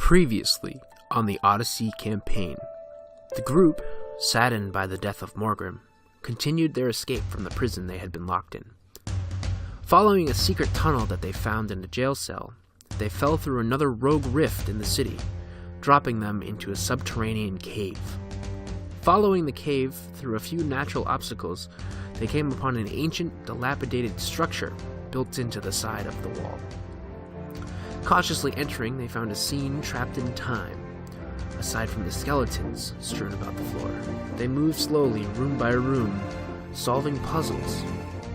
Previously on the Odyssey Campaign, the group, saddened by the death of Morgrim, continued their escape from the prison they had been locked in. Following a secret tunnel that they found in a jail cell, they fell through another rogue rift in the city, dropping them into a subterranean cave. Following the cave through a few natural obstacles, they came upon an ancient, dilapidated structure built into the side of the wall. Cautiously entering, they found a scene trapped in time. Aside from the skeletons strewn about the floor, they moved slowly, room by room, solving puzzles,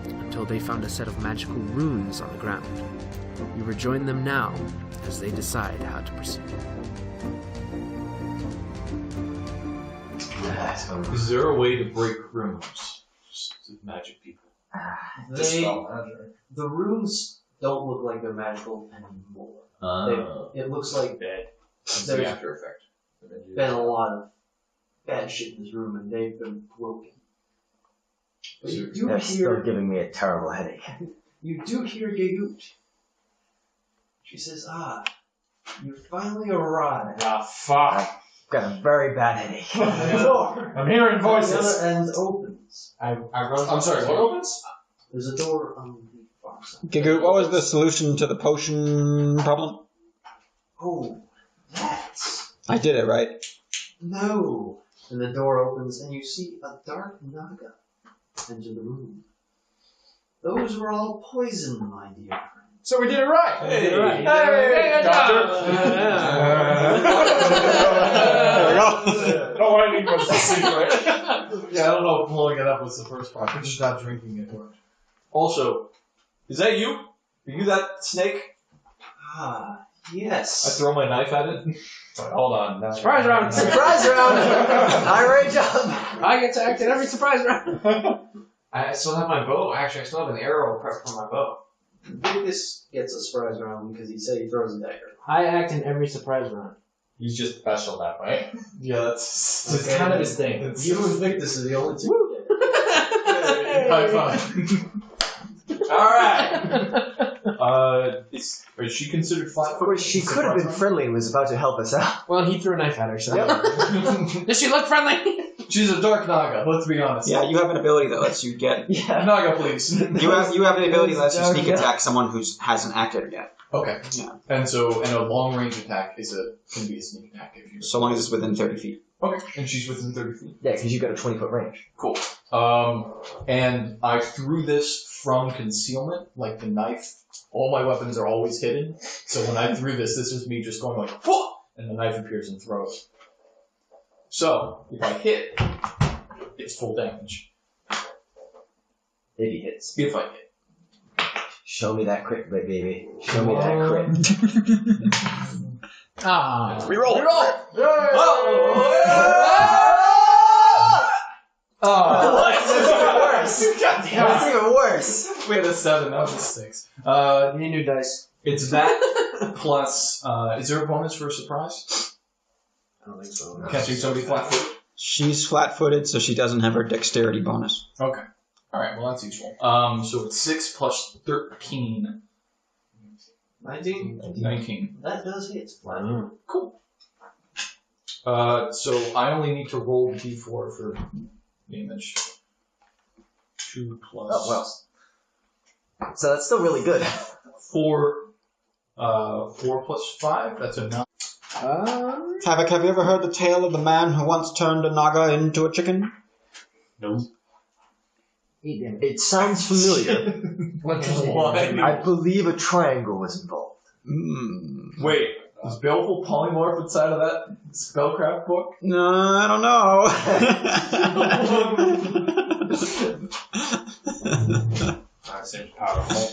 until they found a set of magical runes on the ground. You rejoin them now as they decide how to proceed. Is there a way to break runes? Just magic people. The runes don't look like they're magical anymore. It looks like That's there's the after effect. been a lot of bad shit in this room and they've been broken. But you do They're still hear, giving me a terrible headache. you do hear Gayut. She says, you finally arrived. Fuck. I've got a very bad headache. The door I'm hearing on the voices. other end opens. I'm sorry, what opens? There's a door on the far side. Gigoot, what was the solution to the potion problem? Oh, that's... I did it, right? No. And the door opens and you see a dark Naga enter the room. Those were all poison, my dear friend. So we did it right. Hey, did it right. Hey, Doctor. All I need was the secret. Yeah, I don't know if blowing it up was the first part, but just not drinking it worked. Also, is that you? Are you that snake? Yes. I throw my knife at it. Wait, hold on. Now. Surprise round! Surprise round! Irate job! I get to act in every surprise round! I still have my bow. Actually, I still have an arrow prepped for my bow. This gets a surprise round because he said he throws a dagger. I act in every surprise round. He's just special that way. Yeah, that's kind of his thing. You and Victus are the only two. High five. Alright. Is she considered Of flat-footed? course, she could have been friendly and was about to help us out. Well, he threw a knife at her, so. Does she look friendly? She's a dark Naga, let's be honest. Yeah, you have an ability that lets you get... Yeah. Naga, please. You have an ability that lets you sneak attack someone who hasn't acted yet. Okay. Yeah. And a long range attack can be a sneak attack if you. So long as it's within 30 feet. Okay. And she's within 30 feet. Yeah, because you've got a 20-foot range. Cool. And I threw this from concealment, like the knife. All my weapons are always hidden. So when I threw this is me just going like, "Whoa!" and the knife appears and throws. So if I hit, it's full damage. If he hits. If I hit. Show me that crit, baby. Show me that crit. Reroll! That's even worse. That's even worse. We had a 7, that was a 6. Give me new dice. It's that plus, is there a bonus for a surprise? I don't think so. Catching somebody flat-footed? She's flat-footed, so she doesn't have her dexterity bonus. Okay. Alright, well that's useful. So it's 6 plus 13. 19? 19. That does hit. Cool. So I only need to roll d4 for damage. 2 plus... Oh, well. So that's still really good. 4 plus 5, that's a 9. Havoc, have you ever heard the tale of the man who once turned a Naga into a chicken? No. It sounds familiar. Why? I believe a triangle was involved. Wait, is Baleful polymorph inside of that spellcraft book? No, I don't know. That seems powerful.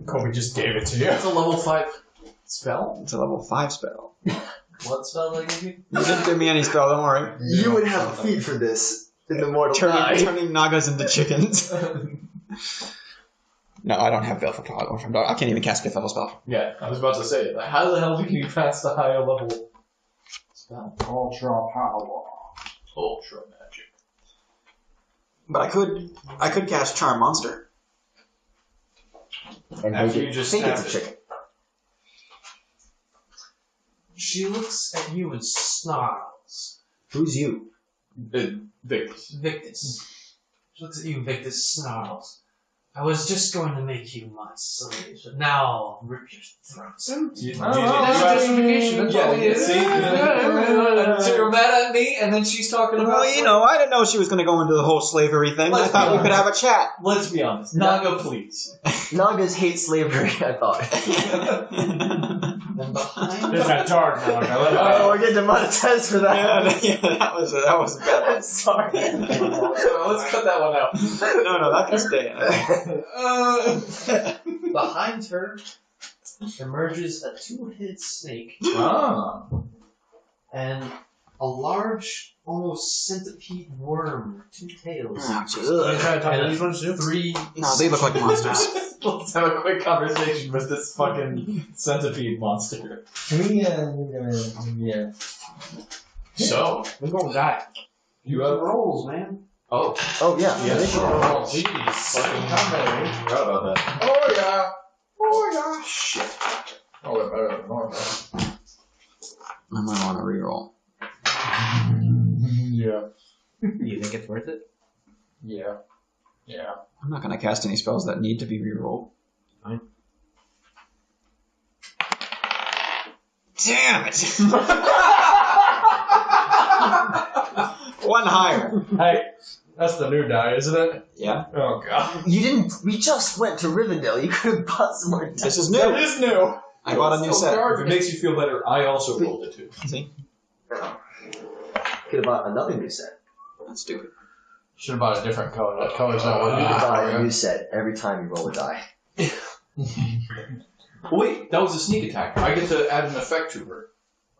Kobe just gave it to you. It's a level 5 spell. It's a level 5 spell. What spell did I give you? You didn't give me any spell, don't worry. You would have a feat for this in the Mortal Eye. Turning Nagas into chickens. No, I don't have Baleful Polymorph. I can't even cast 5th level spell. Yeah, I was about to say, like, how the hell do you pass the higher level spell? Ultra power. Ultra magic. But I could cast Charm Monster. And After make you it just think it's stab a it. chicken. She looks at you and snarls. Who's you? Victus. Victus. She looks at you, Victus, snarls. I was just going to make you my slave, but now I'll rip your throats out. That's justification. That's all we need. See? So you're mad at me, and then she's talking about... Well, you know, I didn't know she was going to go into the whole slavery thing. I thought we could have a chat. Let's be honest. Naga, please. Nagas hate slavery, I thought. And behind There's that dark now. Oh, we're getting demonetized for that. Yeah, that was a bad one. Sorry. Let's cut that one out. No, that can stay in. behind her emerges a two-headed snake and a large, almost centipede worm with two tails. Oh, jeez. Are you trying to talk to these ones too? Three. No, they look like monsters. Let's have a quick conversation with this fucking centipede monster. Yeah. So, We're going to die. you have... rolls, man. Oh, Oh, yeah. yeah. initiative. Oh, jeez. Fucking combat. Forgot about that. Oh yeah. Oh yeah. Shit. Oh, they're better than normal. I might want to reroll. Yeah. You think it's worth it? Yeah. Yeah. I'm not going to cast any spells that need to be rerolled. Fine. Damn it! One higher. Hey, that's the new die, isn't it? Yeah. Oh god. You didn't. We just went to Rivendell. You could have bought some more. This is That new. is new. I bought a new set. If it makes you feel better, I also rolled it too. See? Could have bought another new set. That's stupid. Should have bought a different color. That color's not You working. could buy a new set every time you roll a die. Oh, wait, that was a sneak attack. I get to add an effect to her.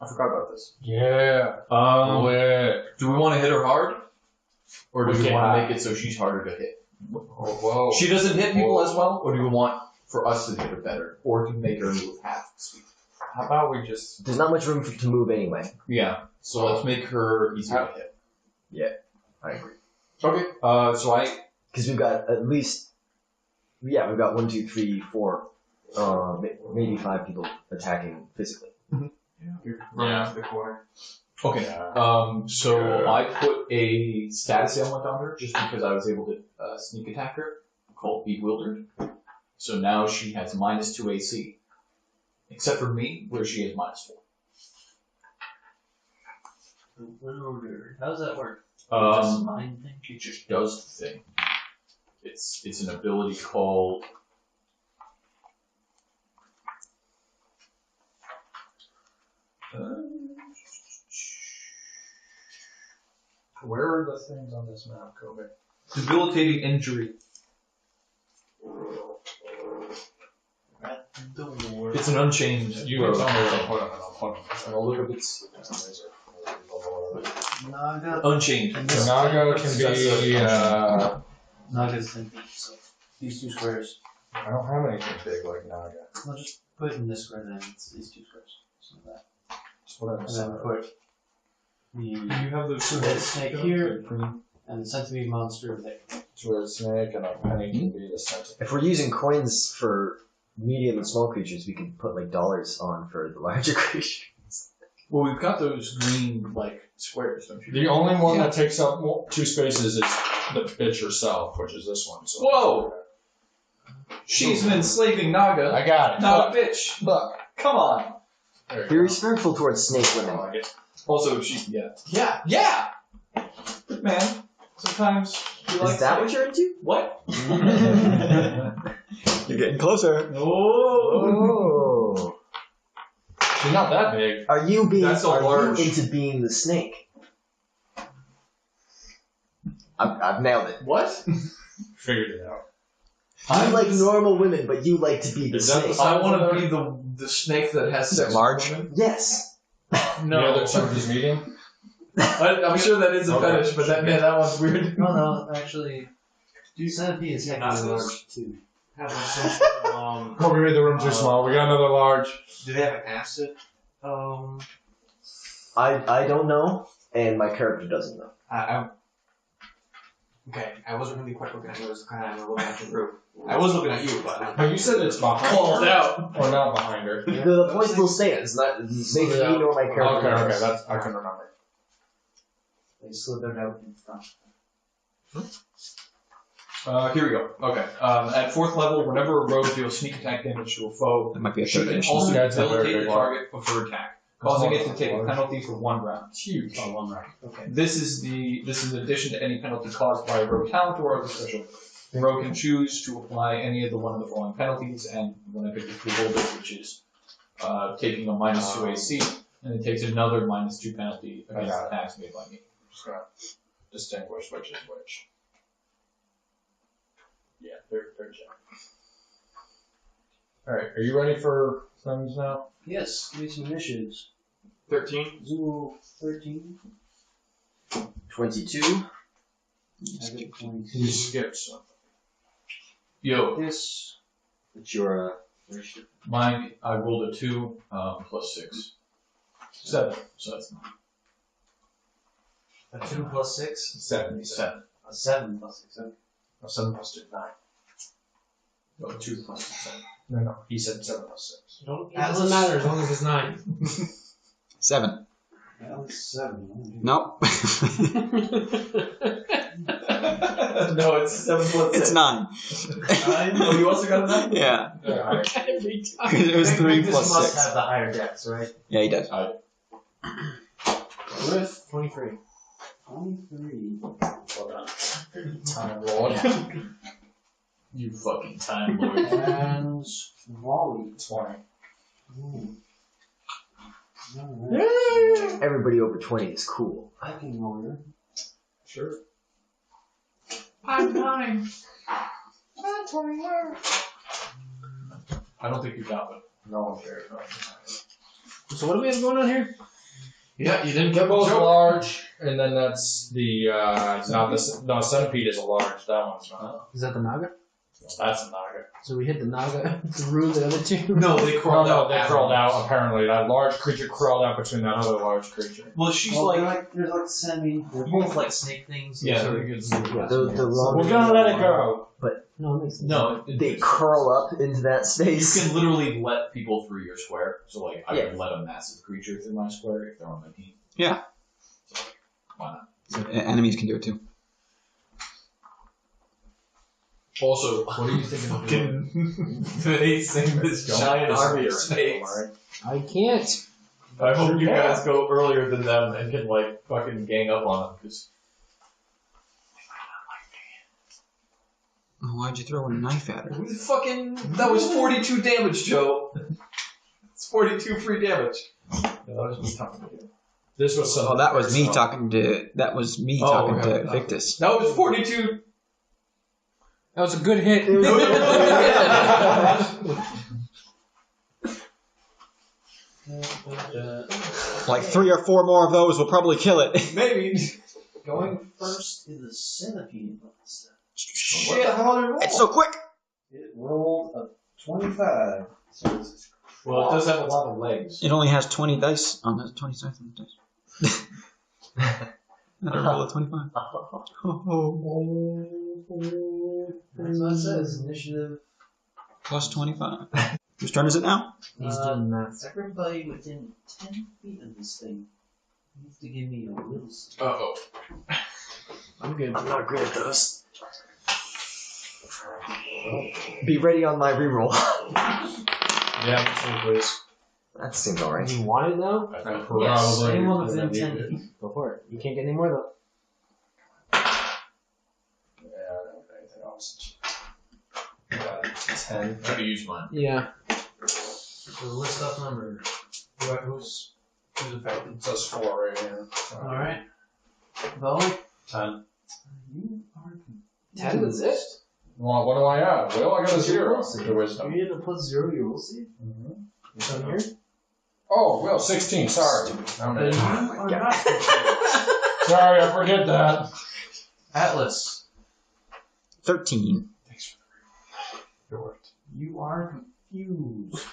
I forgot about this. Yeah. Wait. Do we want to hit her hard? Or do we Okay. want to make it so she's harder to hit? Oh, whoa. She doesn't hit people as well? Or do we want for us to hit her better? Or to make her move half the speed? How about we just... There's not much room to move anyway. Yeah, so let's make her easier to hit. I agree. Okay, so I... Because we've got at least, we've got 1, 2, 3, 4, maybe 5 people attacking physically. Yeah. to the corner. Okay, so I put a status ailment on her just because I was able to sneak attack her, called Bewildered. So now she has -2 AC. Except for me, where she has -4. How does that work? Just a mind thing? It just does the thing. It's an ability called... Where are the things on this map, Kobe? Debilitating injury. It's an unchained You rogue. tell me what I'll put them. And I'll look up its... Naga. Unchained. Naga can be, Naga's 10 feet, so these two squares. I don't have anything big like Naga. I'll just put it in this square then. It's these two squares. So that. Just put it in the And then center. put the You have those red snake here and the centipede monster there. It's where a snake and a penny can be the center. If we're using coins for medium and small creatures, we can put like dollars on for the larger creatures. Well, we've got those green, like, squares, don't you? The only one that takes up 2 spaces is the bitch herself, which is this one. So Whoa! She's an enslaving Naga, I got it. not a bitch. Look. Come on. There you Be go. respectful towards snake I women. like it. Also, Yeah! Man, sometimes you like Is that what you're into? What? You're getting closer. Oh. She's not that big. Are you That's a large- into being the snake? I've nailed it. What? Figured it out. You like normal women, but you like to be the Is that the snake. I want to be the snake that has sex Large? with women. Yes. The other two is medium. I'm sure that is a Okay. fetish, but that one's weird. No, actually, centipede is technically large too. Have like some sort of, Kobe made the room too small. We got another large. do they have an acid? I don't know, and my character doesn't know. Okay, I wasn't really quite looking at you. I was kind of looking at the group. I was looking at you, but But you said it's behind Called her, out. or not behind her. The point still stands. Not neither me nor my character. Okay, that's I can remember. They slithered out in front. Here we go. Okay. At 4th level, whenever a rogue deals sneak attack damage to a foe, That might be a she third can edition. also Yeah, it's a very debilitate big the one. target of her attack, causing it to take a penalty for 1 round. It's huge. oh, one right. Okay. This is in addition to any penalty caused by a rogue talent or other special. The rogue can choose to apply any of the one of the following penalties, and when I pick the 3 boulders, which is taking a -2 AC, and it takes another -2 penalty against got it. attacks made by me. Just gonna distinguish which is which. Yeah, they're check. Alright, are you ready for things now? Yes, give me some initiatives. 13. Zoo 13. 22. I get 22. You skipped something. Yo, This. It's your initiative. mine, I rolled a 2 plus 6. 7. So that's 9. A 2 plus 6? 7. 7. A 7 plus 6. Okay. 7 plus 2, 9. No, 2 plus 7. No, he said 7 plus 6. It doesn't matter as long as it's 9. 7. Well, it's 7. Nope. No, it's 7 plus 6. It's 9. Oh, you also got a 9? Yeah. Alright. It was 3 This plus must 6. have the higher dex, right? Yeah, he does. With 23. 23. Time lord. You fucking time lord. And Wally. 20. Ooh. Alright. Everybody over 20 is cool. Fucking warrior. Sure. I'm dying. I don't think you got one. No one cares. So what do we have going on here? Yeah, you didn't They're get both both. large, and then that's the, no, centipede is a large, that one's not. Is that the Naga? That's a naga. So we hit the Naga through the other two? No, they No, crawled out. they crawled out, apparently. That large creature crawled out between that other large creature. Well, she's Well, like. they're like semi. They're both like snake things. Yeah, So they're we good. The long We're gonna let it go. No, it makes sense. No, They curl up into that You space. can literally let people through your square. So, like, I Yeah. would let a massive creature through my square if they're on my team. Yeah. So, why not? Enemies can do it too. Also, what are you thinking of fucking facing this giant army of snakes? I can't. I hope you guys go earlier than them and can, like, fucking gang up on them, because Why'd you throw a knife at her? that was 42 damage, Joe. It's 42 free damage. Yeah, that was me talking to you. This was something. Oh, that was me personal. talking to. That was me Oh, talking okay. to Victus. That was 42. That was a good hit. Like 3 or 4 more of those will probably kill it. Maybe. Going first is the centipede monster. Shit! What the hell did it roll? It's so quick. It rolled a 25. So it's Well, it does have a lot of legs. It only has 20 dice on it. 20 dice on the dice. And I roll a 25. Oh. That's what it says. Initiative. Plus 25. Whose turn is it now? He's doing that. Everybody within 10 feet of this thing needs to give me a will save. Uh-oh. I'm good. I'm not good at those. Be ready on my reroll. Yeah, please. That seems alright. Do you want it now? I think Yes, probably. anyone within 10 feet. Go for it. You can't get any more though. Yeah, I don't have anything else. 10. I could use mine. Yeah. So list off number. Who's affected? It says 4 right here. Alright. Volley? 10. You are 10 is it? Well, what do I add? Well, I got a 0 to wisdom. You need to put 0 your will save? It's on here? Oh, well, 16. Sorry. I'm Then an you idiot. are not Sorry, I forget that. Atlas. 13. You are confused.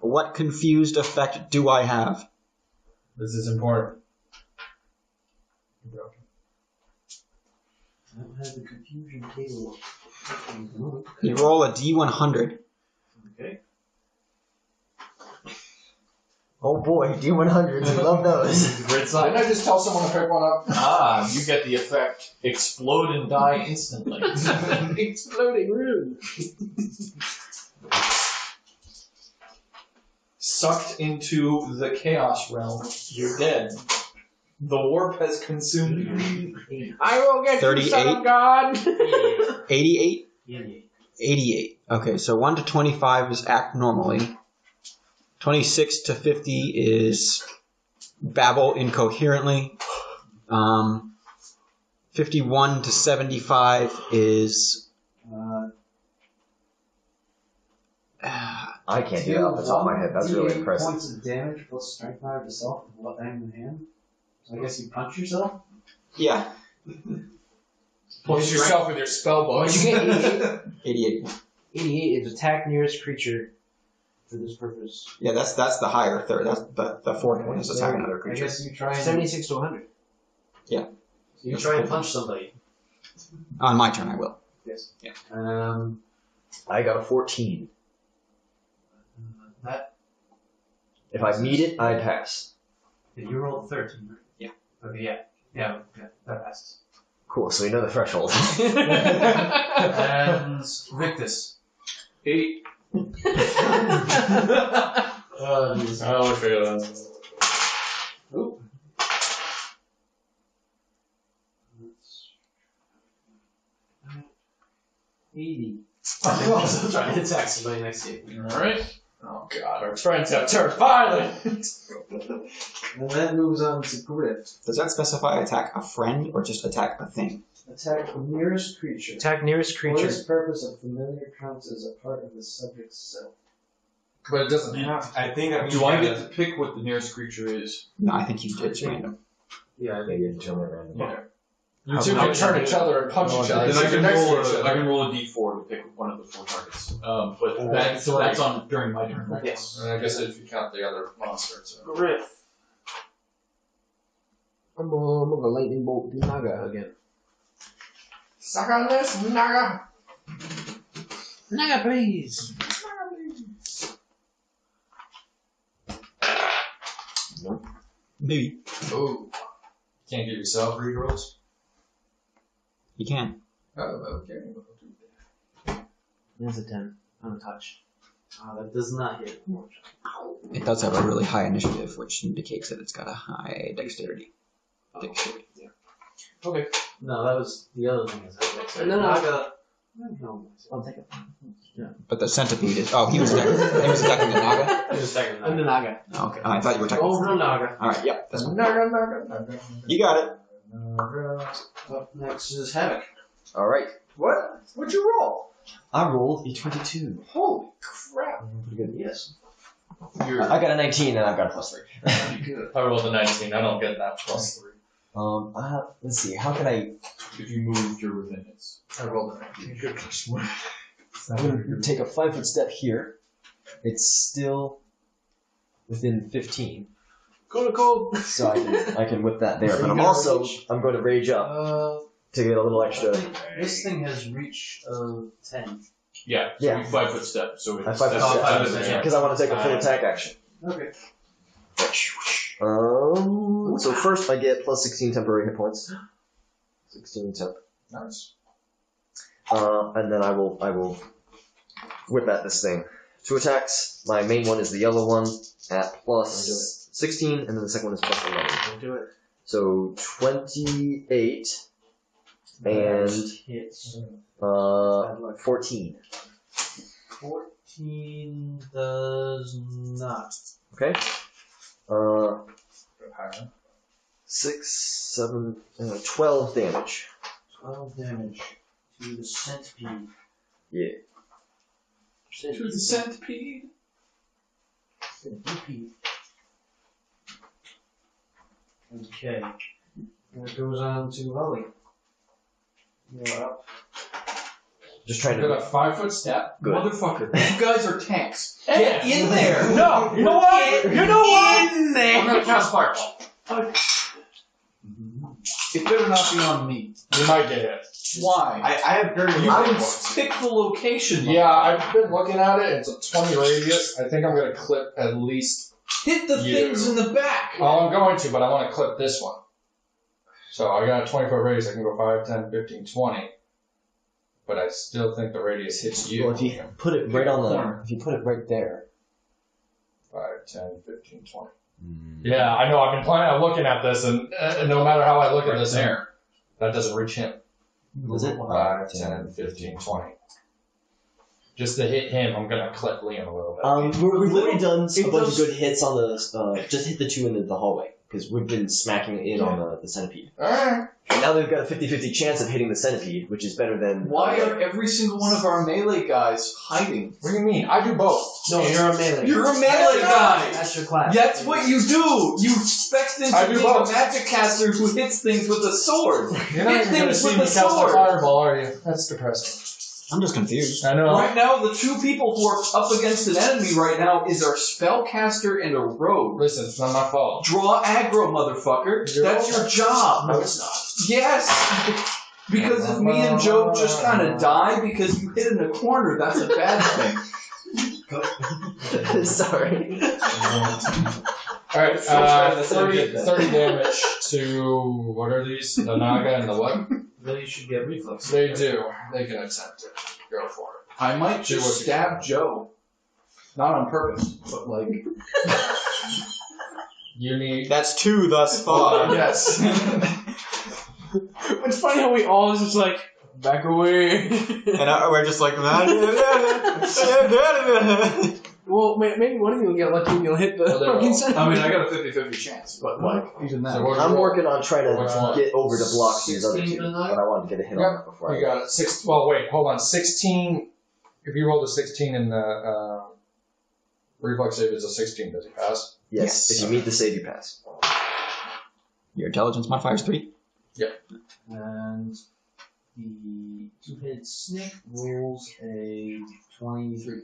What confused effect do I have? This is important. I don't have the confusion table. You roll a D100. Okay. Oh boy, D100s, we love those. Didn't I just tell someone to pick one up? Ah, you get the effect. Explode and die instantly. Exploding room. Sucked into the chaos realm. You're dead. The warp has consumed you. I will get 38. you, son of God. 88? 88. 88. Okay, so 1 to 25 is act normally. 26 to 50 is babble incoherently. 51 to 75 is... I can't do that off the top of my head. That's really 1d8 impressive. points of damage plus strength power to self with what hand in hand. So I guess you punch yourself? yeah, Punch yourself with your spell book. You get 88. 88. 88 is attack nearest creature for this purpose. Yeah, that's the higher third. That's the fourth one is attack another I creature. guess you try and 76 to 100. so you try and punch somebody. On my turn, I will. Yes. Yeah. I got a 14. That If I meet it, I pass. you rolled 13, right? Yeah. Okay, yeah, that passes. Cool, so we know the threshold. And Victus. 8. These- I'll figure that. Oop. 80. I'm also trying to attack somebody next to you. Alright. Oh god, our friends have turned violent! And that moves on to Griff. Does that specify attack a friend or just attack a thing? Attack the nearest creature. Attack nearest For creature. this purpose, a familiar counts as a part of the subject's self. But it doesn't have to. I think that means Do I get to pick what the nearest creature is? No, I think it's random. Yeah, Maybe it's totally random. Yeah. You two can turn each other and punch each other. Then I So can next roll to each other. I can roll a d4 to pick one of the 4 targets. But that's on during my turn, right? Yes. And I guess if you count the other monsters. Griff. I'm gonna lightning bolt the Naga again. Suck on this, Naga! Naga, please. Maybe. Oh. Can't give yourself rerolls. You can. Oh, okay. That's a 10 on a touch. That does not hit. It does have a really high initiative, which indicates that it's got a high dexterity. Okay. No, that was the other thing. No. Naga. I'll take it. But the centipede is. Oh, he was attacking the Naga? He was attacking I'm the Naga. Oh, okay. I thought you were attacking. Over Naga. Alright, yeah. That's one. Naga. You got it. Up next is Havoc. Alright. What? What'd you roll? I rolled a 22. Holy crap. Pretty good. Yes. I got a 19 and I've got a +3. Pretty good. I rolled a 19. I don't get that +3. Let's see, how can I... If you moved, you're within it. I rolled a 19. Good. I'm going to take a 5-foot step here. It's still within 15. Cool. So I can whip that there. So But you I'm gotta also, reach- I'm going to rage up to get a little extra. This thing has reach of 10. Yeah, so Yeah. we 5-foot step. So I it's 5-foot Oh, step 5 step, yeah. because I want to take a full attack action. Okay. So first I get plus 16 temporary hit points. 16 temp. Nice. And then I will whip at this thing. 2 attacks. My main one is the yellow one at plus 16, and then the second one is plus 11. Don't do it. So 28 and Hits. 14. 14 does not. Okay. 6, 7, 12 damage. 12 damage to the centipede. Yeah. To the centipede. Centipede. Okay. And it goes on to Holly. You're up. Just I trying got to. a 5-foot step. Good. Motherfucker. You guys are tanks. Get in there! No! You know what? You know what? In there! I'm gonna cast Fireball. It better not be on me. You might get hit. Why? I have very You little can force. pick the location. Yeah, I've been looking at it. It's a 20 radius. I think I'm going to clip at least. Hit the You. things in the back. Oh, I'm going to, but I want to clip this one. So I got a 20-foot radius. I can go 5, 10, 15, 20. But I still think the radius hits you. Well, if you put it right on the, if you put it right there. 5, 10, 15, 20. Yeah, I know. I've been looking at this, and no matter how I look at this, there. that doesn't reach him. Was it? 5, 10, 15, 20. Just to hit him, I'm gonna clip Liam a little bit. We've already done a bunch of good hits on the. Just hit the two in the hallway because we've been smacking it in on the centipede. All right. And now they've got a 50-50 chance of hitting the centipede, which is better than. Why are every single one of our melee guys hiding? What do you mean? I do both. No, you're a melee. You're a melee guy. That's your class. That's what you do. You expect into I do being both. a magic caster who hits things with a sword. You're not Hit even gonna things see with me a cast a sword. fireball, are you? That's depressing. I'm just confused. I know. Right now, the two people who are up against an enemy right now is our spellcaster and a rogue. Listen, it's not my fault. Draw aggro, motherfucker. You're That's your job. No, it's not. Yes. Because if me and Joe just kind of die because you hit in a corner, that's a bad thing. Sorry. All right, That's 30 damage to, what are these? The Naga and the what? Really, you should get reflex. They do. They can attempt it. Go for it. I might Do what just you stab Joe. Not on purpose, but like... You need... That's 2 thus far. yes. It's funny how we all just like back away. And we're just like, Well, maybe one of you will get lucky and you'll hit the Well, they're fucking all- center. I mean, I got a 50-50 chance, but like, even that. So what I'm working on trying Which to one? get over to block these other 16 two, tonight? but I wanted to get a hit Yep. on it before You got it. Well, wait, hold on. 16... If you roll a 16 in the reflex save is a 16, does he pass? Yes. If you meet the save, you pass. Your intelligence modifier is 3. And the two-headed snake rolls a 23.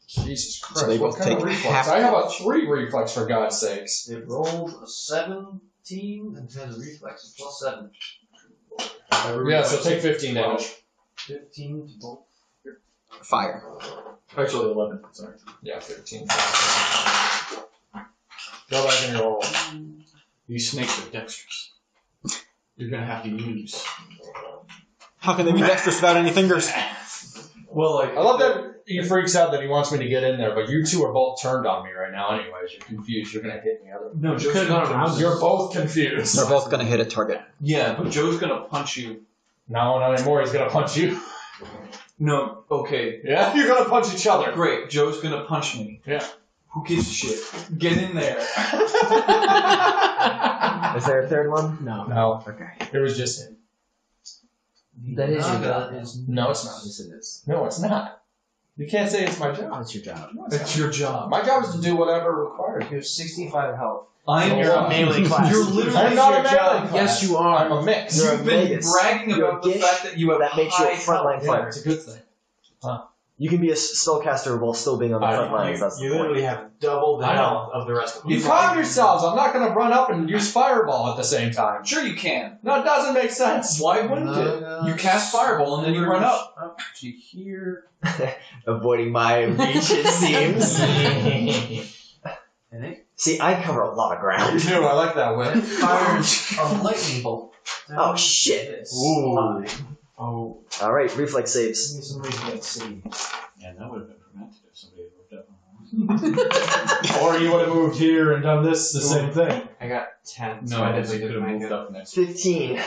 Jesus Christ, So they what both kind of take reflex? half I have a 3 reflex, for God's sakes. It rolled a 17 and has a reflex of plus 7. Yeah, so take 15 damage. 15 to both. Fire. Actually, 11. Sorry. Yeah, 15. Go back and roll. These snakes are dexterous. You're gonna have to use. How can they be dexterous without any fingers? Well, like... I love that he freaks out that he wants me to get in there, but you two are both turned on me right now anyways. You're confused. You're going to hit me. No, Joe's gonna... You're both confused. They're both going to hit a target. Yeah, but Joe's gonna punch you. No, not anymore. He's going to punch you. No, okay. Yeah, you're going to punch each other. Great, Joe's gonna punch me. Yeah. Who gives a shit? Get in there. Is there a third one? No. Okay. It was just him. That is your Naga job. is No, it's not. Yes, it is. No, it's not. You can't say it's my job. That's your job. It's your job. My job is to do whatever required. You have 65 health. I'm You're a melee class. You're literally I'm not a your melee job. class. Yes, you are. I'm a mix. You're a You've been Vegas. bragging You're about a the gish fact that you have that makes you a high frontline health. fighter. It's a good thing. You can be a spellcaster while still being on the front lines. That's the point. have double I know. of the rest of You calm yourselves. I'm not going to run up and use fireball at the same time. Sure you can. No, it doesn't make sense. Why wouldn't it? You cast fireball and then you run up. to here. Avoiding my reach, it seems. And it See, I cover a lot of You ground. do. I like that whip. fires a lightning bolt. Oh, shit. This. Ooh. Oh, Alright, reflex saves. give me some reflex save. Yeah, that would have been prevented if somebody had moved up. Or you would have moved here and done this, the same thing. I got 10. No, I definitely could have moved up next. 15.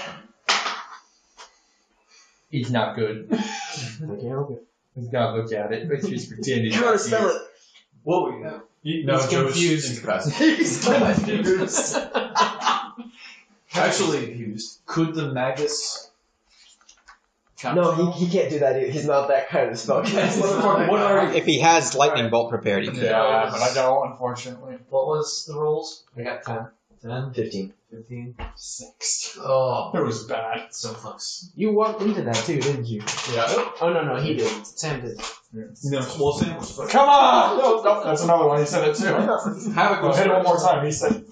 He's not good. He's got to look at it. But he's pretending. You gotta spell it. What were you? No, He's Joe's confused. incapacitated. He's confused. Actually, could the magus... No, he can't do that either. He's not that kind of spellcaster. Motherfucker, what are you? If he has lightning bolt prepared, he can. Yeah, but I don't, unfortunately. What was the rolls? I got 10. 10, 15. 15. 6. Oh, It was bad. so close. You walked into that too, didn't you? Yeah. Oh no, he did. Sam did. No, well, Sam was first. Come on! No, that's another one. He said it too. Havoc Well, was hit it one more first. time. He said,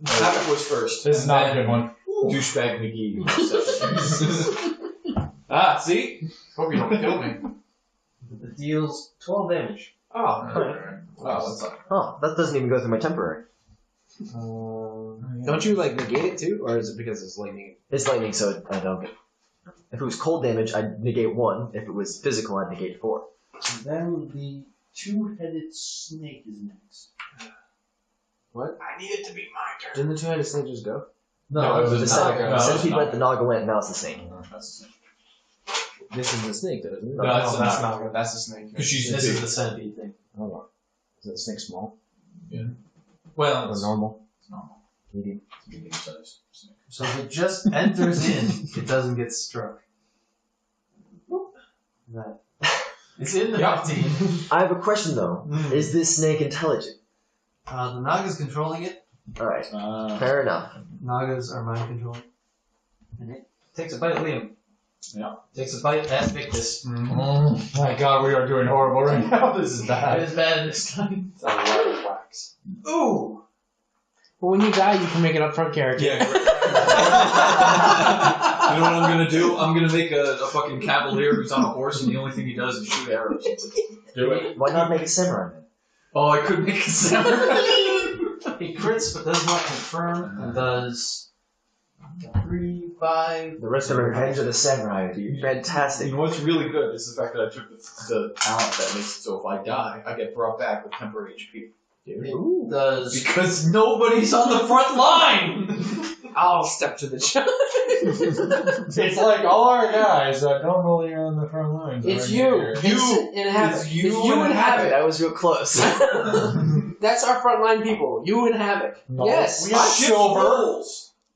Havoc was first. this is not a good one. Douchebag McGee. Ah, see? Hope you don't kill me. It deals 12 damage. Oh, alright. Wow, that's not. Huh, that doesn't even go through my temporary. Don't you like negate it too, or is it because it's lightning? It's lightning, so I don't get. If it was cold damage, I'd negate 1. If it was physical, I'd negate 4. And then the two-headed snake is next. What? I need it to be my turn. Didn't the two-headed snake just go? No, it was The a centipede Naga. centipede went, the Naga went, now it's the snake. That's the snake. This is the snake, though, isn't it? No, that's that's not. not. That's the snake. Because she's This big. is the centipede thing. Oh, is that snake small Well, or it's normal? normal. Medium. It's a medium-sized snake. So if it just enters in, it doesn't get struck. That. It's in the Yeah. 15. I have a question though. Is this snake intelligent? The Naga's controlling it. Alright, fair enough. Nagas are mind controlling. And it takes a bite at Liam. Yeah. Takes a bite at Victus. Oh my god, we are doing horrible right now. This is It bad. is bad this time. It's a lot of wax. Ooh! Well, when you die, you can make an upfront character. Yeah. You know what I'm gonna do? I'm gonna make a fucking cavalier who's on a horse, and the only thing he does is shoot arrows. Do it. Why not make a samurai then? Oh, I could make a samurai. He crits but does not confirm and does 3, 5. The rest of Revenge of the Samurai would be fantastic. You know what's really good is the fact that I took the talent that makes it so if I die, I get brought back with temporary HP. It does. Because nobody's on the front line! I'll step to the challenge. It's like all our guys that normally are on the front lines. It's are you. here. And Havoc. It's you It's you and and Havoc. That was real close. That's our frontline people. You and Havoc. No, Yes. we have Silver.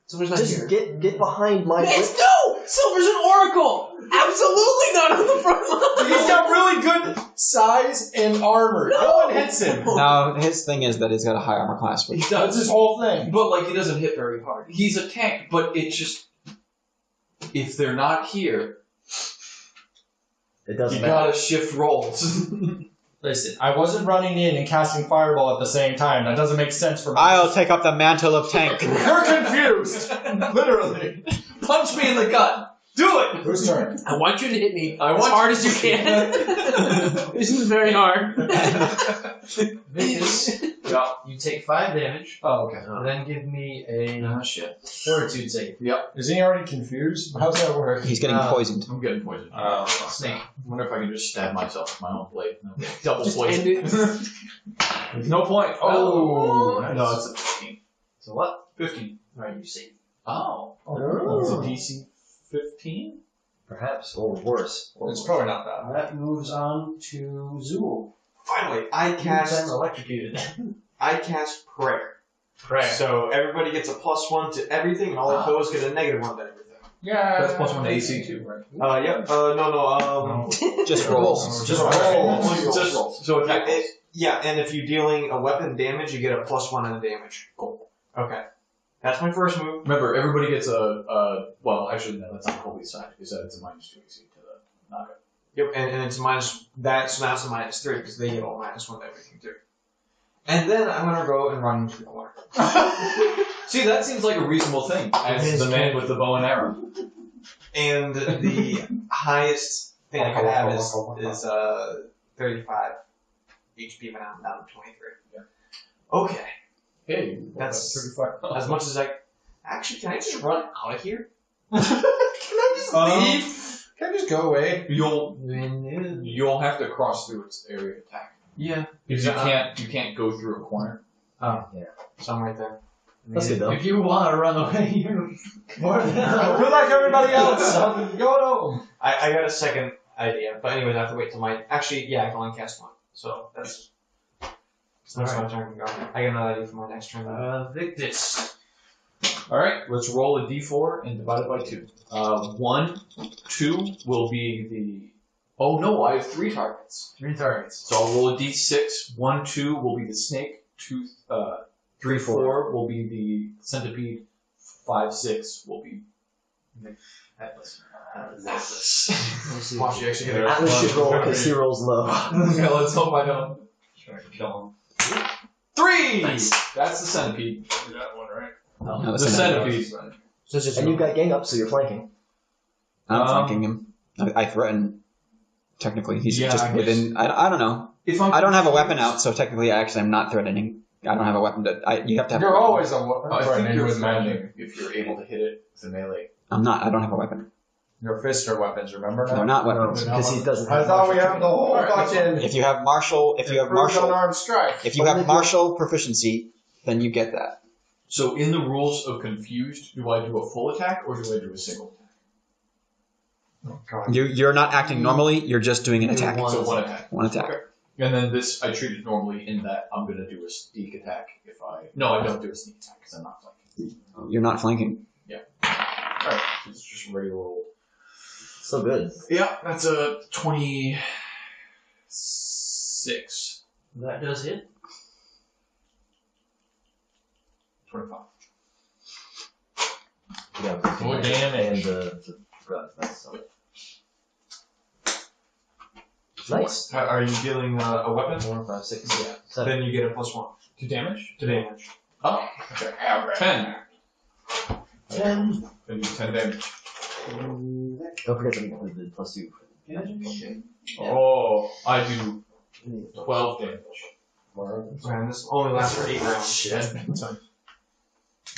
Silver's not Just here. get behind my Yes, no! Silver's an oracle! Absolutely not on the front line! He's got really good size and armor. No one hits him. No, his thing is that he's got a high armor class. Which That's his whole thing. But, like, he doesn't hit very hard. He's a tank, but it's just... If they're not here, It doesn't you matter. gotta shift roles. Listen, I wasn't running in and casting Fireball at the same time. That doesn't make sense for me. I'll take up the mantle of tank. You're confused. Literally. Punch me in the gut! Do it! Whose turn? I want you to hit me I as want hard as you can. This is very hard. Victus, Yeah. you take 5 damage, Oh, okay. and then give me a Oh, shit. fortitude save. Is he already confused? How's that work? He's getting poisoned. I'm getting poisoned. Snake. I wonder if I can just stab myself with my own blade. No. Double Just poison. end it. There's no point. Oh, no, nice. it's a 15. So what? 15. Alright, you save. Oh. Oh. It's a DC 15? Perhaps, or worse. It's probably not that. That moves on to Zool. Finally, I You've been cast electrocuted. prayer. Prayer. So everybody gets a +1 to everything, and all the foes get a -1 to everything. Yeah. That's plus 1 to AC too, right? Yep. No. Just rolls. Just rolls. Just rolls. So Yeah, attack. yeah, and if you're dealing a weapon damage, you get a +1 on the damage. Cool. Okay. That's my first move. Remember, everybody gets well, actually, no, that's on Colby's side. Because it's a -2 AC to the Naga. Yep, and it's minus that, so now it's a -3 because they get all -1 to everything too. And then I'm gonna go and run into the corner. See, that seems like a reasonable thing. As the man with the bow and arrow. And the highest thing I can have is 35 HP, but I'm down to 23. Yeah. Okay, Hey, That's- 35. as much as I actually, can I just run out of here? Can I just leave? Can I just go away? You'll have to cross through its area of attack. Yeah. Because you can't go through a corner. So I'm right there. That's good though. If you want to run away, you're more than We're like everybody else. I'm going home. I got a second idea, but anyways, I have to wait till my. Actually, yeah, I can only cast 1, so that's my turn. Go. I got another idea for my next turn. Victus. Alright, let's roll a d4 and divide it by 2. 1, 2 will be the... Oh no, I have 3 targets. 3 targets. So I'll roll a d6. 1, 2 will be the snake. 3, 4 will be the centipede. 5, 6 will be... Atlas. Watch you actually get it. Atlas should roll because he rolls low. Okay, let's hope I don't. Try to kill 3! That's the centipede. That one, right? No, The centipede. So it's just And you've got gang up, so you're flanking. I'm flanking him. I threaten. Technically, he's Yeah, just I guess. within. I don't know. If I'm I don't have a weapon confused- out, so technically, actually, I'm not threatening. I don't have a weapon to. You have to have. You're a weapon. always a I think threatening you're with magic. threatening if you're able to hit it with a melee. I'm not. I don't have a weapon. Your fists are weapons, remember They're now? not No, weapons. because he doesn't have I thought we martial have the whole Alright, that's fucking If you have martial, improved unarmed strike. if you have martial proficiency, then you get that. So in the rules of confused, do I do a full attack or do I do a single attack? Oh, God. You're not acting normally. You're just doing an attack. One So one attack. attack. One attack. Okay. And then this, I treat it normally in that I'm going to do a sneak attack if I... No, I don't do a sneak attack because I'm not flanking. You're not flanking. Alright, it's just a regular roll. So good. Yeah, that's a 26. That does hit. 25. Yeah. What damage? And that's so. Nice. Are you dealing a weapon? 4, 5, 6, Yeah. 7. Then you get a +1 To damage? to damage. Oh, okay. 10. 10. Then you 10 damage. Don't forget that we the +2. Oh, I do 12 damage. Man, this only lasts for 8 rounds. Shit.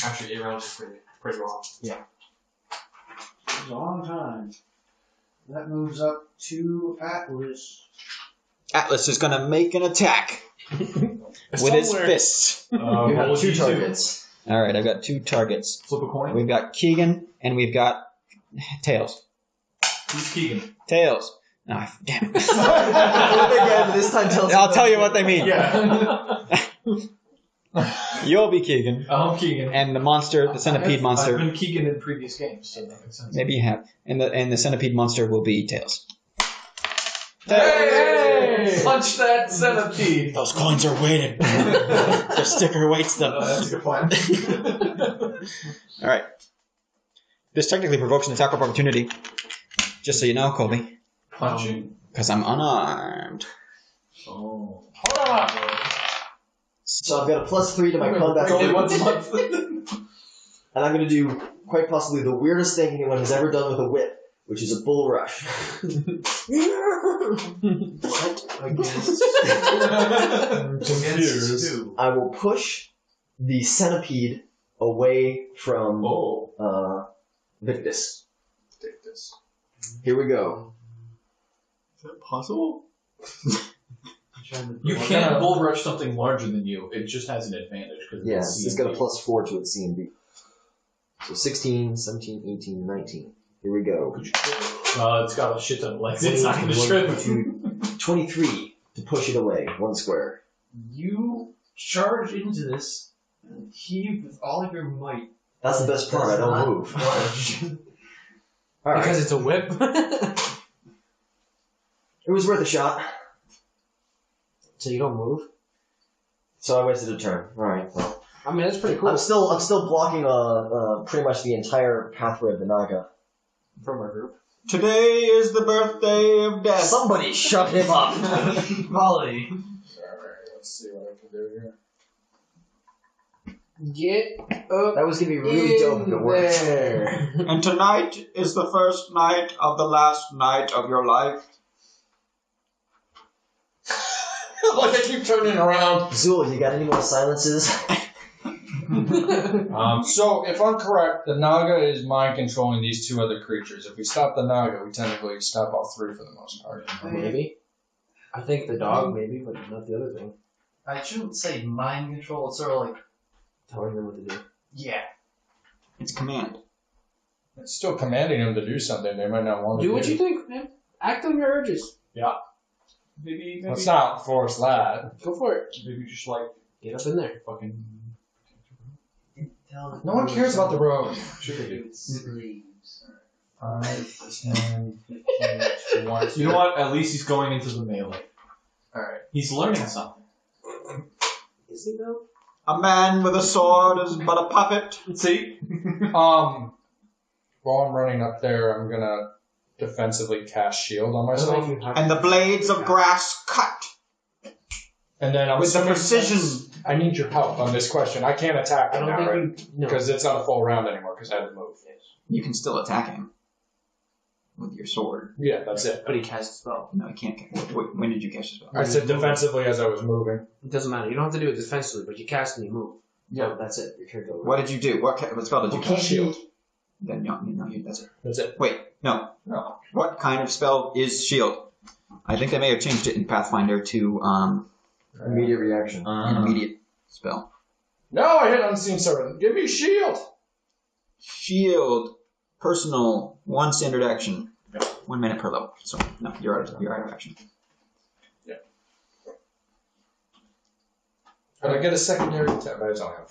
Actually, 8 rounds is pretty long. It's a long time. That moves up to Atlas. Atlas is gonna make an attack with his fists. You have 2 targets. All right, I've got 2 targets. Flip a coin. We've got Keegan and we've got Tails. Who's Keegan? Tails. Ah, damn it. Again, this time tell us I'll tell you what they mean. Yeah. You'll be Keegan, I'm Keegan. and the monster, the centipede I've monster. been Keegan in previous games, so that makes sense. Maybe you have, and the centipede monster will be Tails. Hey! Punch that centipede! Those coins are weighted. Their sticker weights them. That's a good plan. All right. This technically provokes an attack of opportunity. Just so you know, Colby, Punching. because I'm unarmed. Oh. Hold on. So I've got a +3 to my combat. Only skill. once a month. And I'm going to do quite possibly the weirdest thing anyone has ever done with a whip, which is a bull rush. Against two. I will push the centipede away from Victus. Take this. Here we go. Is that possible? You can't bull rush something larger than you. It just has an advantage. Yeah, it's got a +4 to its CMB. So 16, 17, 18, 19. Here we go. It's got a shit ton of legs. It's not going to shred with you. 23 to push it away. 1 square. You charge into this and heave with all of your might. That's the best part. I don't move. All right. Because it's a whip. It was worth a shot. So you don't move? So I wasted a turn. All right. Well, I mean, that's pretty cool. I'm still blocking pretty much the entire pathway of the Naga. From our group. Today is the birthday of death. Somebody shut him up. Volley. Alright, let's see what I can do here. Get up That was gonna be really dope if it worked. there. And tonight is the first night of the last night of your life. Like I keep turning around. Zul, you got any more silences? So, if I'm correct, the Naga is mind controlling these 2 other creatures. If we stop the Naga, we technically stop all 3 for the most part. Maybe. I think the dog, maybe, but not the other thing. I shouldn't say mind control. It's sort of like, Telling them what to do. yeah. It's command. It's still commanding them to do something they might not want to Do what you think, man. Act on your urges. Maybe. Let's not force that. Go for it. Maybe just like Get up in there. fucking. No one cares about the road. Sure they do. 5, 10, 15, 20. You know what? At least he's going into the melee. Alright. He's learning something. Is he though? A man with a sword is but a puppet. See? While I'm running up there, I'm gonna defensively cast shield on myself. And the blades of grass cut. And then I'm With the assuming- precision. I need your help on this question. I can't attack I him don't now, right? think you. No. Because it's not a full round anymore, because I had to move. You can still attack him. with your sword. Yeah, that's it. But he cast a spell. No, you can't. When did you cast the spell? I said defensively as I was moving. It doesn't matter. You don't have to do it defensively, but you cast and you move. Yeah. So that's it. Your character. What did you do? What spell did you Okay. cast? Shield. Then no, that's it. That's it. Wait, no. What kind of spell is shield? I think they may have changed it in Pathfinder to Immediate reaction. an immediate spell. No, I hit unseen servant. Give me shield. Shield, personal, 1 standard action, 1 minute per level. So no, you're out of action. But I get a secondary attack. But it's only on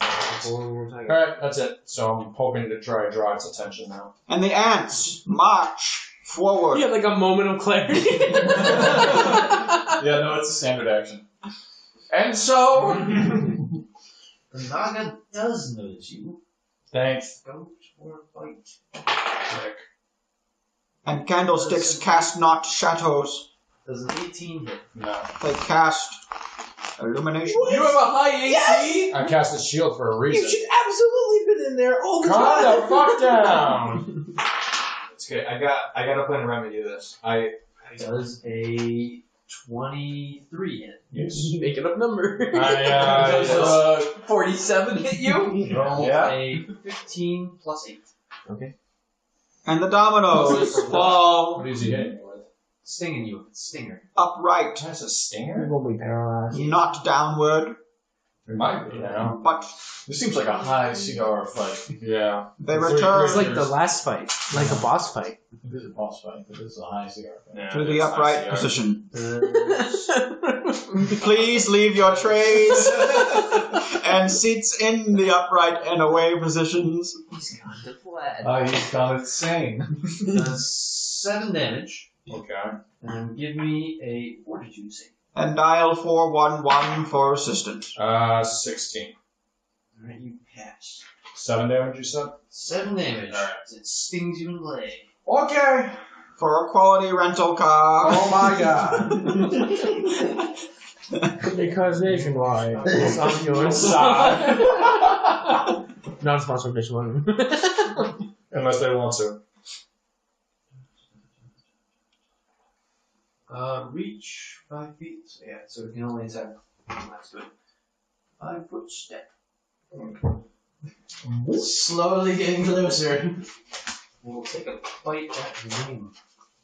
5. Alright, that's it. So I'm hoping to try to draw its attention now. And the ants march forward. You have like a moment of clarity. Yeah, no, it's a standard action. And so... The Naga does notice you. Thanks. Go for a fight. Sick. And candlesticks cast not shadows. Does an 18 hit? No. They cast illumination. You have a high AC? I cast a shield for a reason. You should absolutely been in there all the Calm time. the fuck down! It's good. I got a plan to remedy this. Does a 23 hit? Yes. Make it up number. I, 47 hit you? Roll Yeah. a 15 plus 8. And the dominoes fall What is he hitting me with? Stinging you with a stinger. upright, That's a stinger? Will be paralyzed. not downward, It might be, yeah. but This seems like a high cigar fight. Yeah. they It's return It's like the last fight, like a boss fight. It is a boss fight, but this is a high cigar fight. to the upright position. Does Please leave your trays and seats in the upright and away positions. he's gone to flat. He's gone insane. Does 7 damage. Okay. And give me a fortitude save. And dial 411 for assistance. 16. Alright, you pass. 7 damage, you said? 7 damage. Alright. It stings you in the leg. Okay. For a quality rental car. Oh my god. Because nationwide, it's on your Side. Not sponsored nationwide. Unless they want to. Reach 5 feet. So yeah, so it can only attack. That's good. 5 foot step. Slowly getting closer. We'll take a bite at him.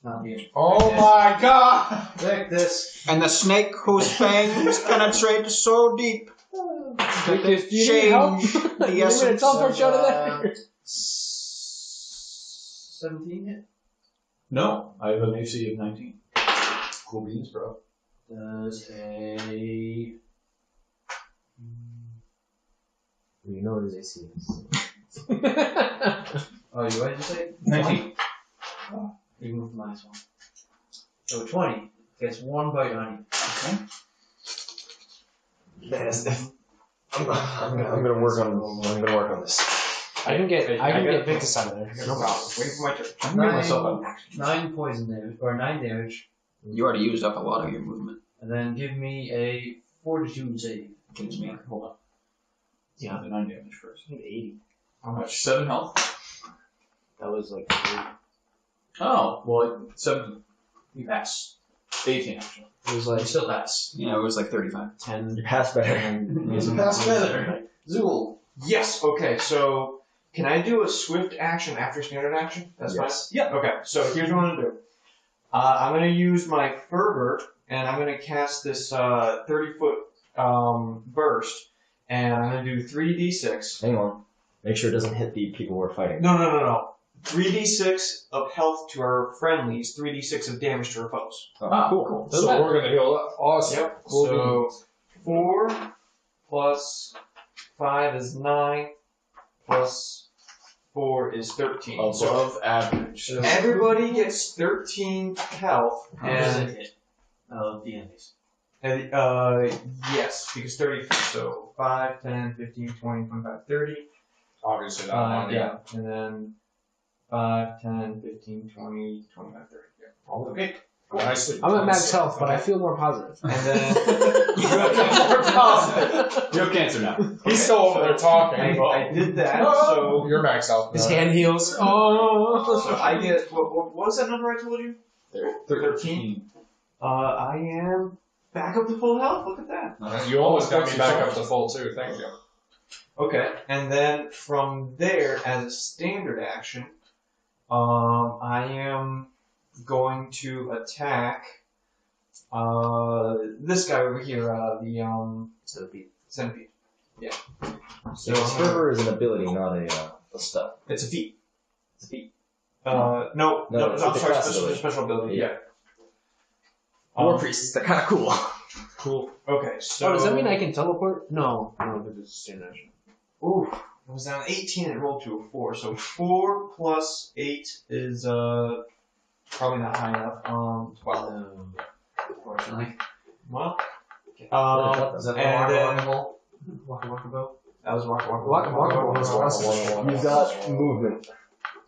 Not here. Oh my god. Take this. And the snake whose fangs penetrate so deep that they Do you need help? change You the need me to essence teleport of you out of there? 17 hit. No, I have an AC of 19. Cool beans, bro. Does a You know what his AC is. oh, what did you say? 19. You move -1. So 20 gets 1 bite on you. I'm gonna work on this. I can get Victus out of there. No problem. Wait for my turn. I'm gonna get myself up. 9 poison damage, or 9 damage, You already used up a lot of your movement. and then give me a fortitude save. Against me. Hold on. Yeah. The 9 damage first. 80. How much? 7 health? That was like 80. Oh, well, 7. You pass. 18, actually. It was You like still pass. Yeah, it was like 35. 10. You pass better. Pass better. Zool. Yes. Okay. So can I do a swift action after standard action? That's Yes. fine. Yeah. Okay. So here's what I'm gonna do. I'm gonna use my fervor, and I'm gonna cast this 30-foot burst, and I'm gonna do 3d6. Hang on. Make sure it doesn't hit the people we're fighting. No. 3d6 of health to our friendlies, 3d6 of damage to our foes. Oh, cool. So we're gonna heal up. Awesome. Yep. Cool So beans. 4 plus 5 is 9, plus 4 is 13. So Above average. everybody gets 13 health, How does and it hit? Oh, the enemies. yes, because 30, so 5, 10, 15, 20, 25, 30. Obviously not one. Yeah, and then 5, 10, 15, 20, 25, 30. Yeah. Okay. Nicely. I'm at max health, but I feel more positive. And then You have cancer now. He's still over there talking. I did that, so You're max out. His hand heals. Oh. so I get what was that number I told you? 13. I am back up to full health. Look at that. You almost got me back up to full too. Thank you. Okay, and then from there, as a standard action, I am going to attack this guy over here, the centipede. Yeah. So His fervor is an ability, not a spell. it's a feat. It's a feat. No, No, I'm it's a sorry, class ability. special ability. Yeah. War priests, they're kind of cool. Cool. Okay, so. Oh, does that mean I can teleport? No, because it's a standard action. Ooh, it was down 18 and it rolled to a 4. So 4 plus 8 is probably not high enough. 12. Unfortunately. Well. Is that And then Waka Waka Boat. that was Waka Waka. Waka Waka. You've got movement.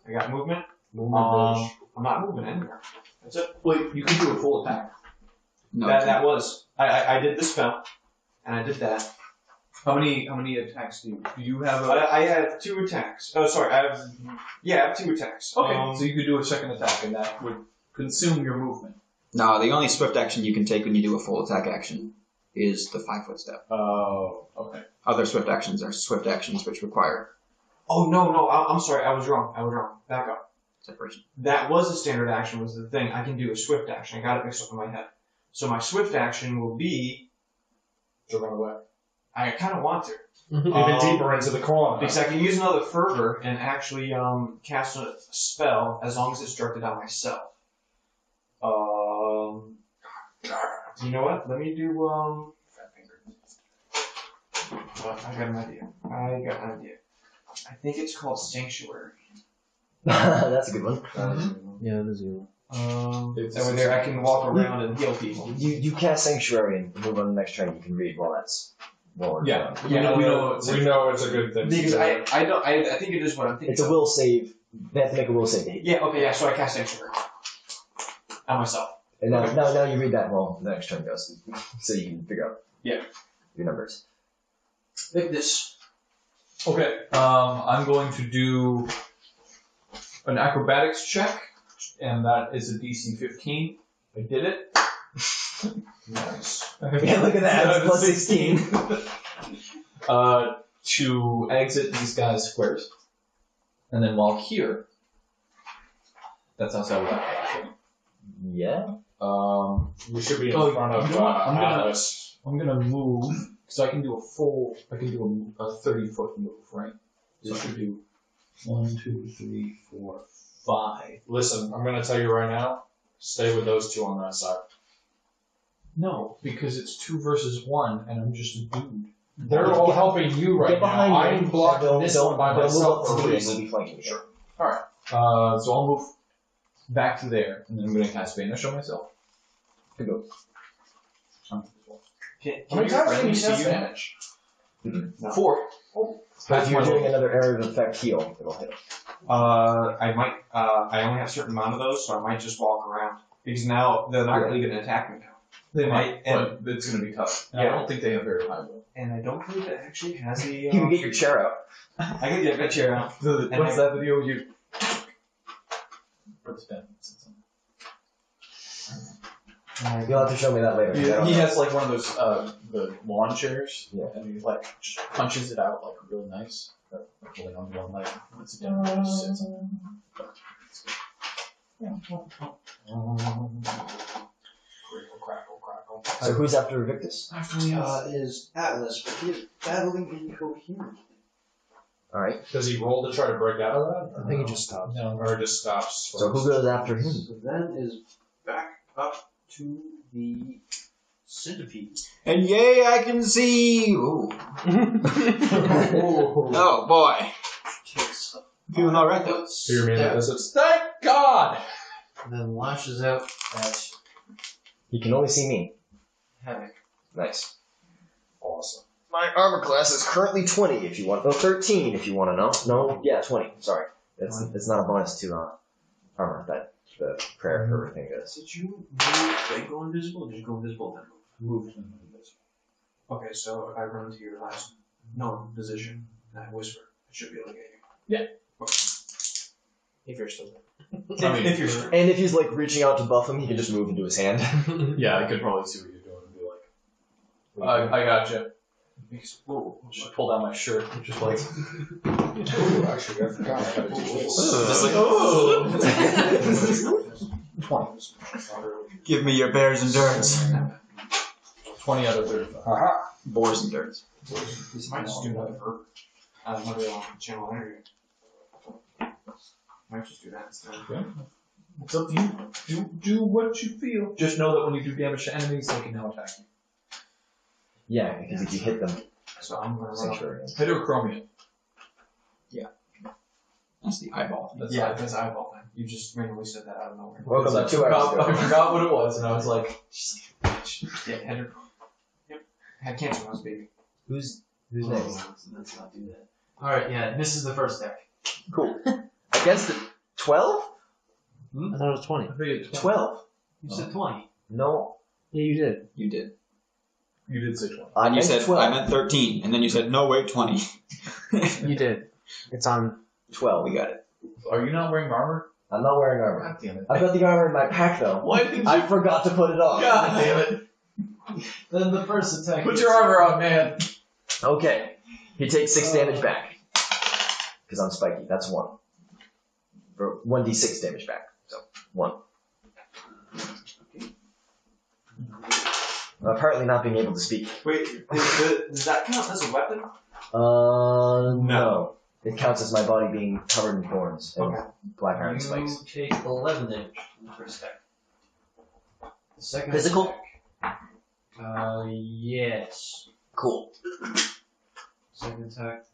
I got movement. Movement I'm not moving anywhere. That's it. Wait, you can do a full attack. No, that was. I did the spell, and I did that. How many attacks do you have? I have 2 attacks. Oh, sorry. I have 2 attacks. Okay, so you could do a second attack, and that would consume your movement. No, the only swift action you can take when you do a full attack action is the 5-foot step. Oh, okay. Other swift actions are swift actions which require Oh no! I'm sorry. I was wrong. Back up. separation. That was a standard action. Was the thing. I can do a swift action. I got it mixed up in my head. So my swift action will be To run away. I kind of want to. Even deeper into the corner. Because I can use another fervor and actually cast a spell as long as it's directed at myself. You know what? Let me do I got an idea. I think it's called Sanctuary. That's a good one. Yeah, that is you. That way there I can walk around and heal people. You cast Sanctuary and move on the next turn. You can read while that's while Yeah, Yeah, we no, know We know it's a good thing. Because I think it is what I'm thinking. It's a will save. They have to make a will save to hit. Yeah, okay, yeah, so I cast Sanctuary. On myself. And now you read that while the next turn goes, so you can figure out your numbers. Victus. Okay, I'm going to do an acrobatics check, and that is a DC 15. I did it. Nice. Yeah, look at that. It's plus 16. To exit these guys' squares. And then while here, that's outside of that. Yeah. You should be in Oh, front of you know what? Atlas. I'm gonna move, because I can do a 30-foot move, right? So I should do 1, 2, 3, 4, 5. Listen, I'm going to tell you right now, stay with those 2 on that side. No, because it's 2 versus 1, and I'm just a dude. They're all helping you right Get behind now. you. I'm blocking this one by They'll myself move up for to a you and reason. you'll be flanking. Sure. Alright, so I'll move back to there, and then I'm gonna cast Vanish on myself. Good go. Can How many your times can friendly you cast see you? Vanish? No. 4. But if you're doing another area of effect heal, it'll hit. I might. I only have a certain amount of those, so I might just walk around because now they're not really going to attack me now. They might, but it's gonna be tough. And I Yeah. don't think they have very high will. And I don't believe it actually has the. You can get your chair out. I can get a chair out. What's that video you... Put the You'll have to show me that later. 'cause I don't He know. has like one of those the lawn chairs, Yeah. and he like just punches it out like real nice. Like holding on to one leg, puts it down, and just sits on it. Crackle, crackle. So who's after Victus? After me is Atlas, but he is battling incoherently. Alright. Does he roll to try to break out of that? I think he just stopped. No, or just stops. So who goes after him? So then is back up to the centipede. And yay, I can see you. Oh boy. Takes Feeling alright though. Fear me that visits. Thank God! and then lashes out at He can only see me. Havoc. Nice. Awesome. My armor class is currently 20 if you want. Oh, 13 if you want to know. No, yeah, 20. Sorry. It's not a bonus to armor. That the prayer fervor thing goes. Did you move and go invisible, or did you go invisible then move? Moved and invisible. Okay, so if I run to your last known position and I whisper, I should be able to get you. Yeah. If you're still I mean, if you're straight. And if he's like reaching out to buff him, he can just move into his hand. Yeah, I could probably see what you're doing and be like, I gotcha. Whoa. Just pull down my shirt and just like, Ooh, actually, I forgot. I gotta do this. Just like, oh. 20. Give me your bear's endurance. 20 out of 35. Aha. Boar's endurance. This might just do another verb. Another channel energy. Might just do that instead. It's up to you. Do what you feel. Just know that when you do damage to enemies, they can now attack you. yeah, because if you hit them, So I'm gonna run up. sanctuary. Hit or chromium. That's the eyeball. Yeah, that's eyeball thing. You just randomly said that out of nowhere. Welcome Because to 2 hours I ago. forgot what it was, and I was like, Yeah, had her. Yep. Had cancer when I was a baby. Who's next? Let's not do that. Alright, yeah, this is the first deck. Cool. Against the 12? I thought it was 20. I think it's 12. You said 20. No, Yeah, you did. You did. You did say 20. I And you meant said 12. I meant 13, and then you said no, wait, 20. You did. It's on. 12. We got it. Are you not wearing armor? I'm not wearing armor. God damn it. I've got the armor in my pack though. Why didn't I you? forgot to put it on. God damn it. Then the first attack. Put your armor on, man. Okay. He takes 6 damage back. Because I'm spiky. That's 1. For 1d6 damage back. So, 1. Apparently not being able to speak. Wait, does that count as a weapon? No. It counts as my body being covered in thorns and Okay. black iron You spikes. take 11 damage in the first attack. The second Physical? attack. Yes. Cool. Second attack.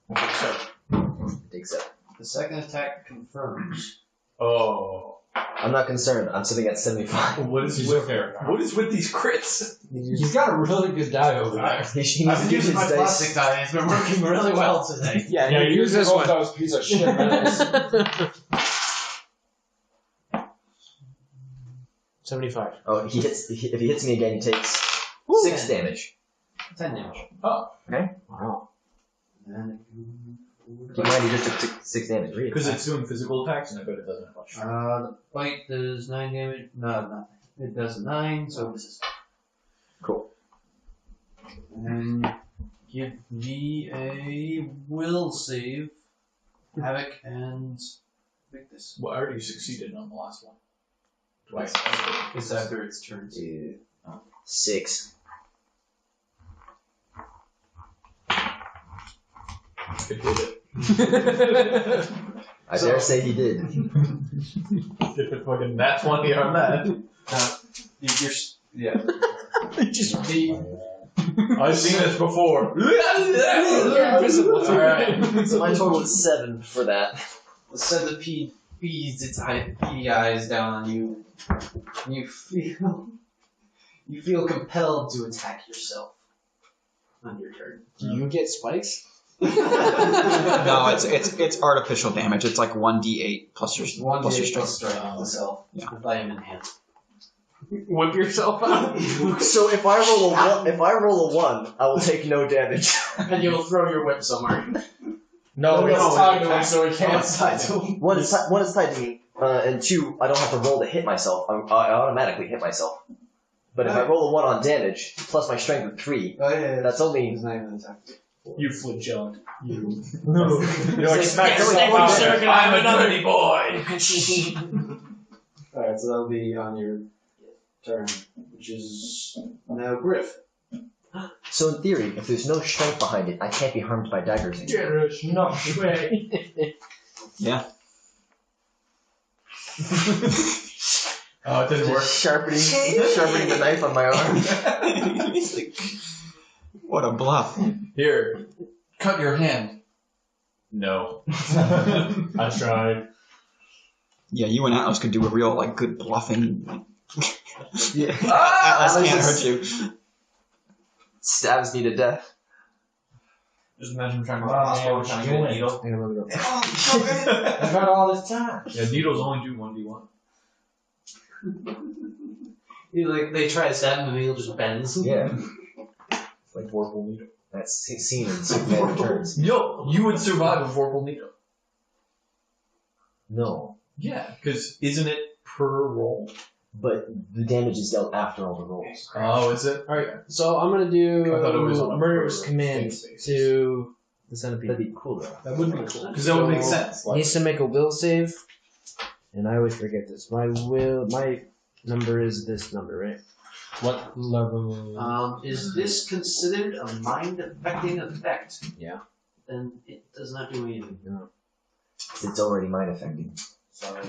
Take 7. The second attack confirms. Oh. I'm not concerned. I'm sitting at 75. What is with these crits? He's got a really good die over there. He needs I've to been use using his my dice. plastic die. It's been working really well today. Yeah, Yeah, you use this both one. those piece of shit medals. 75. Oh, if he hits me again, he takes 6 damage. 10 damage. Wow. And Keep in mind, he just took 6 damage. Read it. Because it's doing physical attacks, and I bet it doesn't have much. the bite does 9 damage. No, it does 9, so this is. Cool. And give me a will save. Havoc and Victus. Well, I already succeeded on the last one. Twice. It's after its turn. 2, 6. It did it. I dare say he did. If it fucking nat 20 on that. Yeah. Just the. I've seen this before. Alright. So my total is 7 for that. The centipede feeds its beady eyes down on you. And you feel compelled to attack yourself on your turn. Do you get spikes? No, it's artificial damage. It's like 1d8 plus your One plus your d8 plus strength. strength itself. Yeah. If I am in hand. Whip yourself out. So if I roll a 1, I will take no damage. And you'll throw your whip somewhere. No, it's no, tied to him, so he Oh, can't. it's tied to him. One is tied to me, and 2, I don't have to roll to hit myself. I automatically hit myself. But if I roll a 1 on damage, plus my strength of 3, Oh, yeah. that's only... It's not even an attack. You flagellant. You. No. You're like, smack Yes, yourself thank you, out. sir. Can I have another dirty boy. Alright, so that'll be on your turn, which is now Griff. So in theory, if there's no strength behind it, I can't be harmed by daggers anymore. Generous, no way. Yeah. Oh, it didn't work. Sharpening the knife on my arm. He's like, what a bluff. Here, cut your hand. No. I tried. Yeah, you and Atlas could do a real like good bluffing. Yeah. Atlas Atlas can't just hurt you. Stabs me to death. Just imagine trying to Wow, trying to get a needle. I'm gonna go. I've got all this time. Yeah, needles only do 1d1. They try to stab him and he'll just bends. Yeah. It's like Vorpal Needle. That's seen in Superman Returns. Yo, you would survive a Vorpal Needle. No. Yeah, because isn't it per roll? But the damage is dealt after all the rolls. Oh, is it? Alright, so I'm gonna do I thought it was on a murderous per command thing basis. to the centipede. That'd be cool though. That would be cool. Because that would make sense. He needs to make a will save. And I always forget this. My number is this number, right? What level? Is this considered a mind-affecting effect? Yeah. Then it does not do anything. It's already mind affecting. Sorry.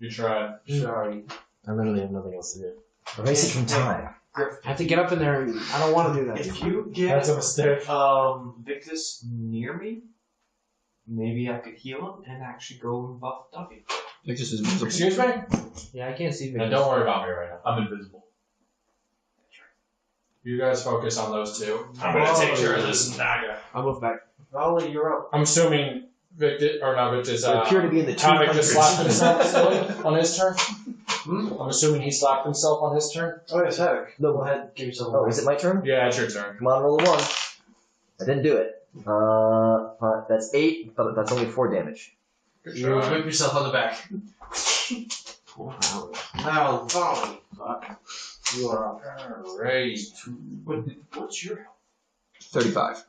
You tried. Sorry. I literally have nothing else to do. Erase it from time. I have to get up in there and I don't want to do that. If you get That's a mistake. Victus near me, maybe I could heal him and actually go and buff Duffy. Victus is miserable. Excuse me? Yeah, I can't see Now, Victus. don't worry about me right now. I'm invisible. You guys focus on those two. I'm Oh, gonna take care of this Naga. I'll move back. Volley, you're up. I'm assuming Victus, or not Victus, They appear to be in the Havoc just slapped 200s. himself silly on his turn. I'm assuming he slapped himself on his turn. Oh, yes, Havoc. No, go ahead. Give yourself a Oh, is it my turn? Yeah, it's your turn. Come on, roll a 1. I didn't do it. That's 8, but that's only 4 damage. Good You try. whip yourself on the back. Wow. Now, volley. Fuck. You are up. Alright. What's your health? 35.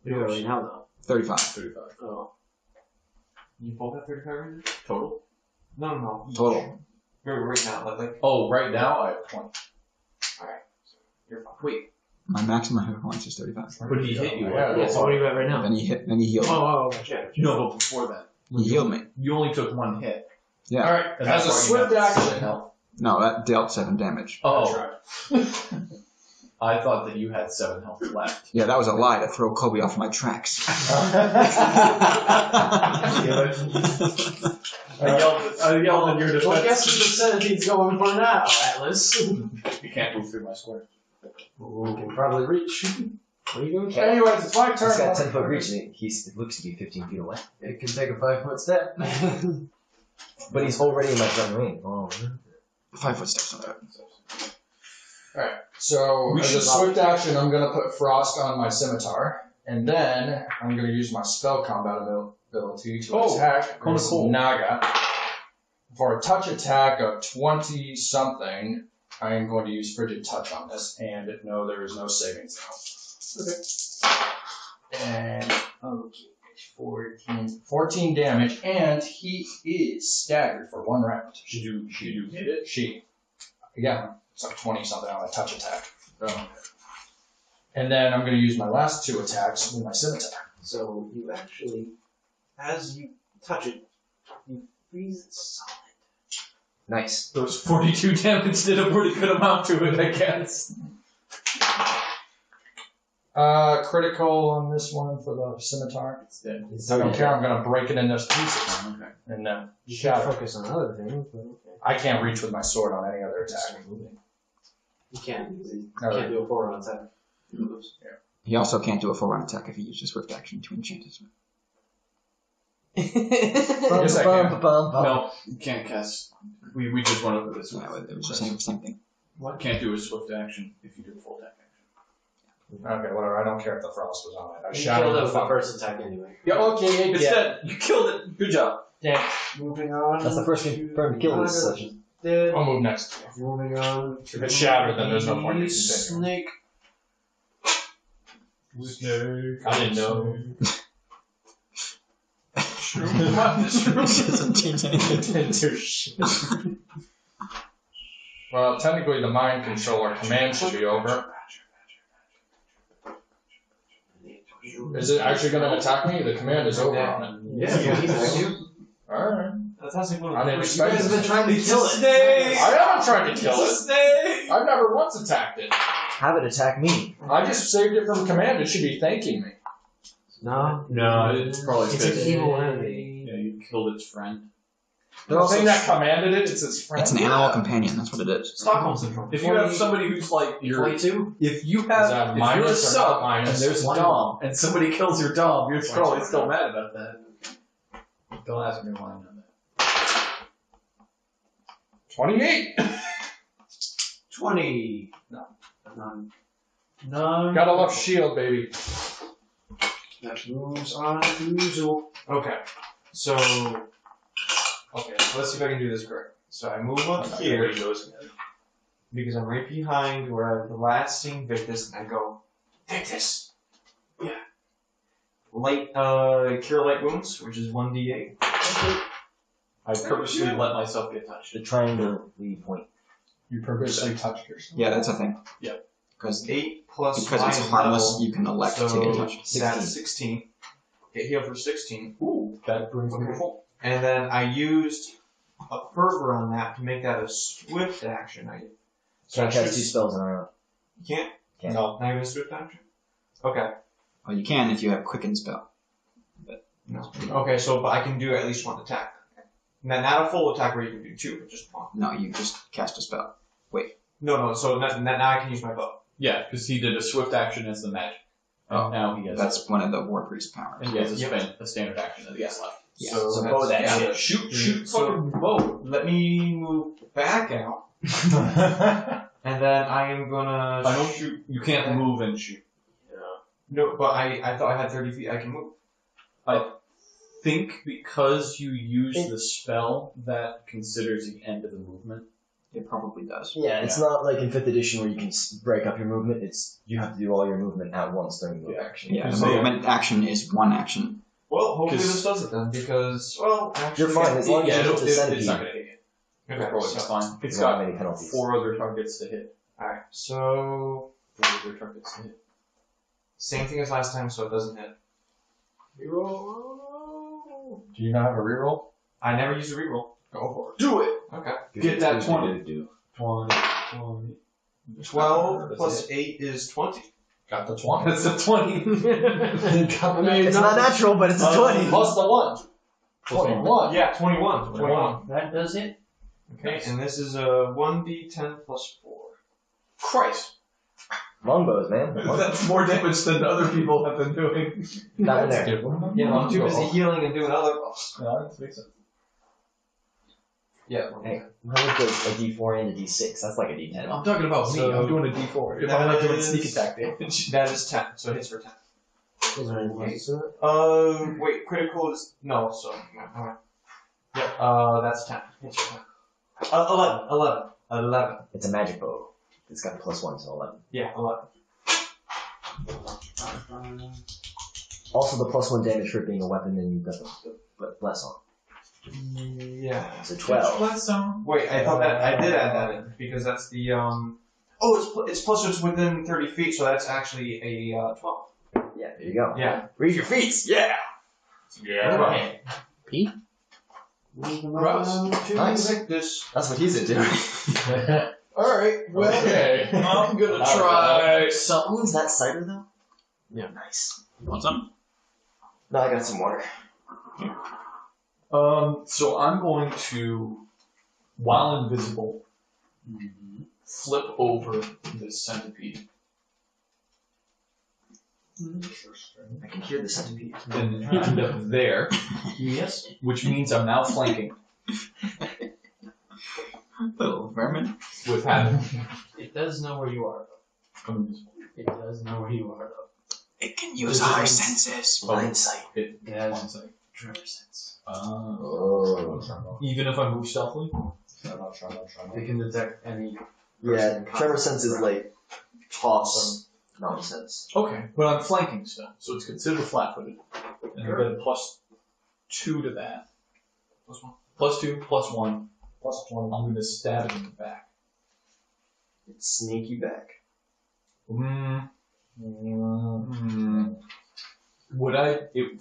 You're right now, though. 35. 35. Oh. You both have 35 right now? Total? No. Total. Right now, like Oh, right now I have 20. you're fine. Wait, My maximum hit points is 35. but he hit you. Yeah, Yeah, so what are you at right now? Then he healed me. Oh, gotcha. No, but before that. He healed me. You only took 1 hit. Yeah. Alright, And as a that's why you swift have action. 7 health. No, that dealt 7 damage. Oh. I thought that you had 7 health left. Yeah, that was a lie to throw Kobe off my tracks. I yelled in your defense. Well, guess what the centipede's going for now, Atlas? You can't move through my square. You can probably reach. What are you doing? Anyways, it's my turn. He's got 10 foot reach and it looks to be 15 feet away. It can take a 5-foot step. But he's already in my gun range. Oh, man. 5 footsteps on that. Alright, so as a swift action, I'm going to put Frost on my scimitar, and then I'm going to use my spell combat ability to attack this Naga. For a touch attack of 20-something, I am going to use Frigid Touch on this, and no, there is no saving throw. Okay. And, okay, 14 damage, and he is staggered for 1 round. Should you hit it? She. Yeah, it's like 20-something on a touch attack. Oh. And then I'm going to use my last 2 attacks with my scimitar. So you actually, as you touch it, you freeze it solid. Nice. Those 42 damage did a pretty good amount to it, I guess. Critical on this one for the scimitar. It's dead. I don't care, I'm going to break it into pieces. Okay. And You should shatter. focus on other things, but okay. I can't reach with my sword on any other attack. You can't. You No, can't do a 4-round attack. He also can't do a full round attack if he uses swift action to enchant his. Yes, I can. No, you can't cast. We just went over this. Yeah, it was the same thing. Can't do a swift action if you do a full attack action. Okay, whatever. I don't care if the frost was on it. I You shattered killed it the with the fuck. first attack anyway. Yeah, okay, It's yeah. dead. You killed it. Good job. Damn. Moving on. That's the first confirmed kill of this session. Dead. I'll move next. Moving on. If it's shattered, then there's no point in continuing. Snake. Snake. I didn't know. Doesn't change anything. Well, technically the mind controller command should be over. Is it actually going to attack me? The command is over on it. Yeah. Alright. That's actually one I of the didn't first. You guys have been trying to kill it. I haven't tried to kill it. I've never once attacked it. Have it attack me. I just saved it from command. It should be thanking me. No. No, it's probably It's an because evil enemy. yeah, you killed its friend. The thing that commanded it, it's its friend. It's an animal companion, that's what it is. Stockholm syndrome. If you have somebody who's like your 22? if you Is have that if you're a minus or not sub and minus? there's a One. dom and somebody kills your dom, you're probably Minus still one. mad about that. Don't ask me why I know that. 28. 20. No. None. None. Gotta love shield, baby. That moves on to usual. Okay. So. Okay, let's see if I can do this correct. So I move up here because I'm right behind where the last seen Victus, and I go, Victus! Yeah. Light, cure light wounds, which is 1d8. I purposely let myself get touched. The triangle lead point. You purposely touched yourself. Yeah, that's a thing. Yep. Because 8 plus it's harmless, you can elect so to get touched. that's 16. Get healed for 16. Ooh, that brings me full. And then I used a fervor on that to make that a swift action. So Can't I cast 2 spells in a row. You can't? Can't. No. Not even a swift action? Okay. Well, you can if you have quicken spell. No. Okay, so but I can do at least one attack. Not a full attack where you can do 2, but just 1. No, you just cast a spell. No, so now I can use my bow. Yeah, because he did a swift action as the magic. And now he has That's one of the war priest powers. and he has a standard action that he has left. Yeah. So that's- bow that yeah. shit. Shoot So- fucking bow. Let me move back out, and then I am gonna I don't shoot. You can't move and shoot. No, but I thought I had 30 feet. I can move. Think because you use the spell that considers the end of the movement. It probably does. Yeah, it's not like in 5th edition where you can break up your movement. It's you have to do all your movement at once during the action. Yeah, the So- movement action is one action. Well, hopefully 'Cause- this does it then, because actually, You're fine as long as you hit the it's centipede. not gonna hit you. Okay, It's so, fine. It's You don't got have any penalties. 4 other targets to hit. all right, so 4 other targets to hit. same thing as last time, so it doesn't hit. Do you not have a reroll? I never use a reroll. Go for it. Do it! Okay. Get that 20. 20. 12 That's plus 8 is 20. Got the 20. That's a 20. It's not natural, but it's a 20. Plus the 1. 21. Yeah, 21. 21. That does it. Okay, and this is a 1d10 plus 4. Christ. Longbows, man. That's more damage than other people have been doing. Not in there. Yeah, I'm too busy healing and doing other buffs. Yeah, that makes sense. Yeah. Hey, how is a D4 and a D6? That's like a D10. I'm talking about me. So- I'm doing a D4. If That I'm not doing is- sneak attack damage. That is 10, so it hits for 10. Is there anything else to it? Wait, critical is. No, so. Alright. Yep, that's 10. Hits for 10. 11. It's a magic bow. It's got a +1, so 11. Yeah, 11. Also, the +1 damage for it being a weapon, and you've got the bless on. Yeah. So 12. Wait, I thought that. I did add that in, because that's the, Oh, it's plus it's within 30 feet, so that's actually a, 12. Yeah, there you go. Yeah. Read your feats. Yeah. Okay. P? Russ. Nice. Victus. That's what he's into. Alright, well. Okay. I'm gonna Alright. try. Something. Is that cider though? Yeah. Nice. Want some? No, I got some water. So I'm going to, while invisible, flip over this centipede. I can hear the centipede. Then end up there. Yes. Which means I'm now flanking Little vermin. with having. It does know where you are, though. I'm invisible. It does know where you are, though. It can use our senses. Blind sight. It Yeah. one second. Tremor sense. Oh. Even if I move stealthily? They can detect any. Yeah, tremor sense is like toss nonsense. Okay, but I'm flanking still, so it's considered flat-footed. And I get a +2 to that. +2, +1, +1. I'm going to stab it in the back. It's sneaky back. Would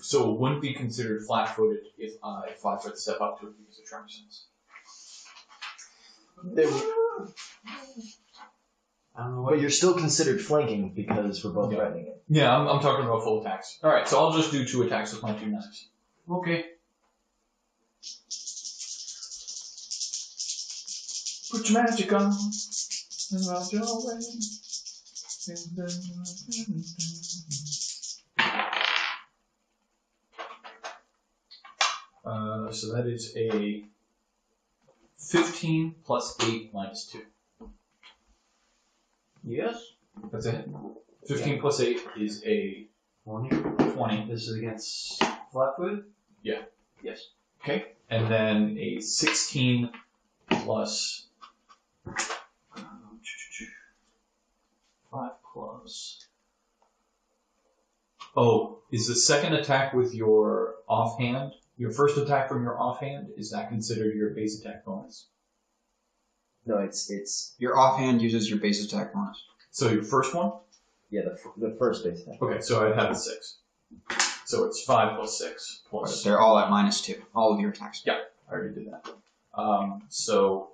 so it wouldn't be considered flat-footed if I 5-foot step up to it because of tremor sense. I don't know But what. you're still considered flanking because we're both Yeah. threatening it. Yeah, I'm talking about full attacks. Alright, so I'll just do 2 attacks with my 2 knives. Okay. Put your magic on. And I'll your way. So that is a 15 plus 8 minus 2. Yes. That's it. 15 plus 8 is a 20. This is against flat-footed? Yeah. Yes. Okay. And then a 16 plus 5 plus. Oh, is the second attack with your offhand? Your first attack from your offhand, is that considered your base attack bonus? No, it's Your offhand uses your base attack bonus. So your first one? yeah, the first base attack. Okay, so I'd have a 6. So it's 5 plus 6 plus. They're all at -2. All of your attacks. Yeah, I already did that. So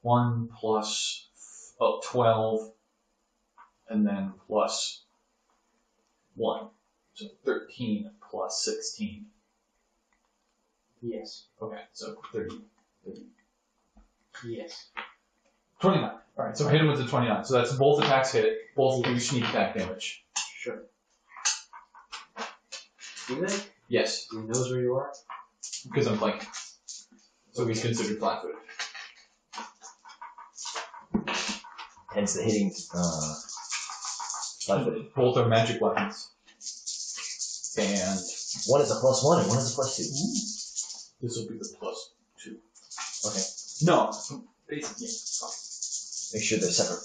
1 plus 12, and then plus 1. So 13 plus 16. Yes. Okay, so 30. Yes. 29. Alright, so I hit him with the 29. So that's both attacks hit. Both do sneak attack damage. Sure. Do they? Yes, He knows where you are? because I'm flanking. So he's considered flat-footed. Hence the hitting. Flat-footed. Both are magic weapons. And One is a +1 and one is a +2. this will be the plus 2. Okay. No. Basically, Make sure they're separate.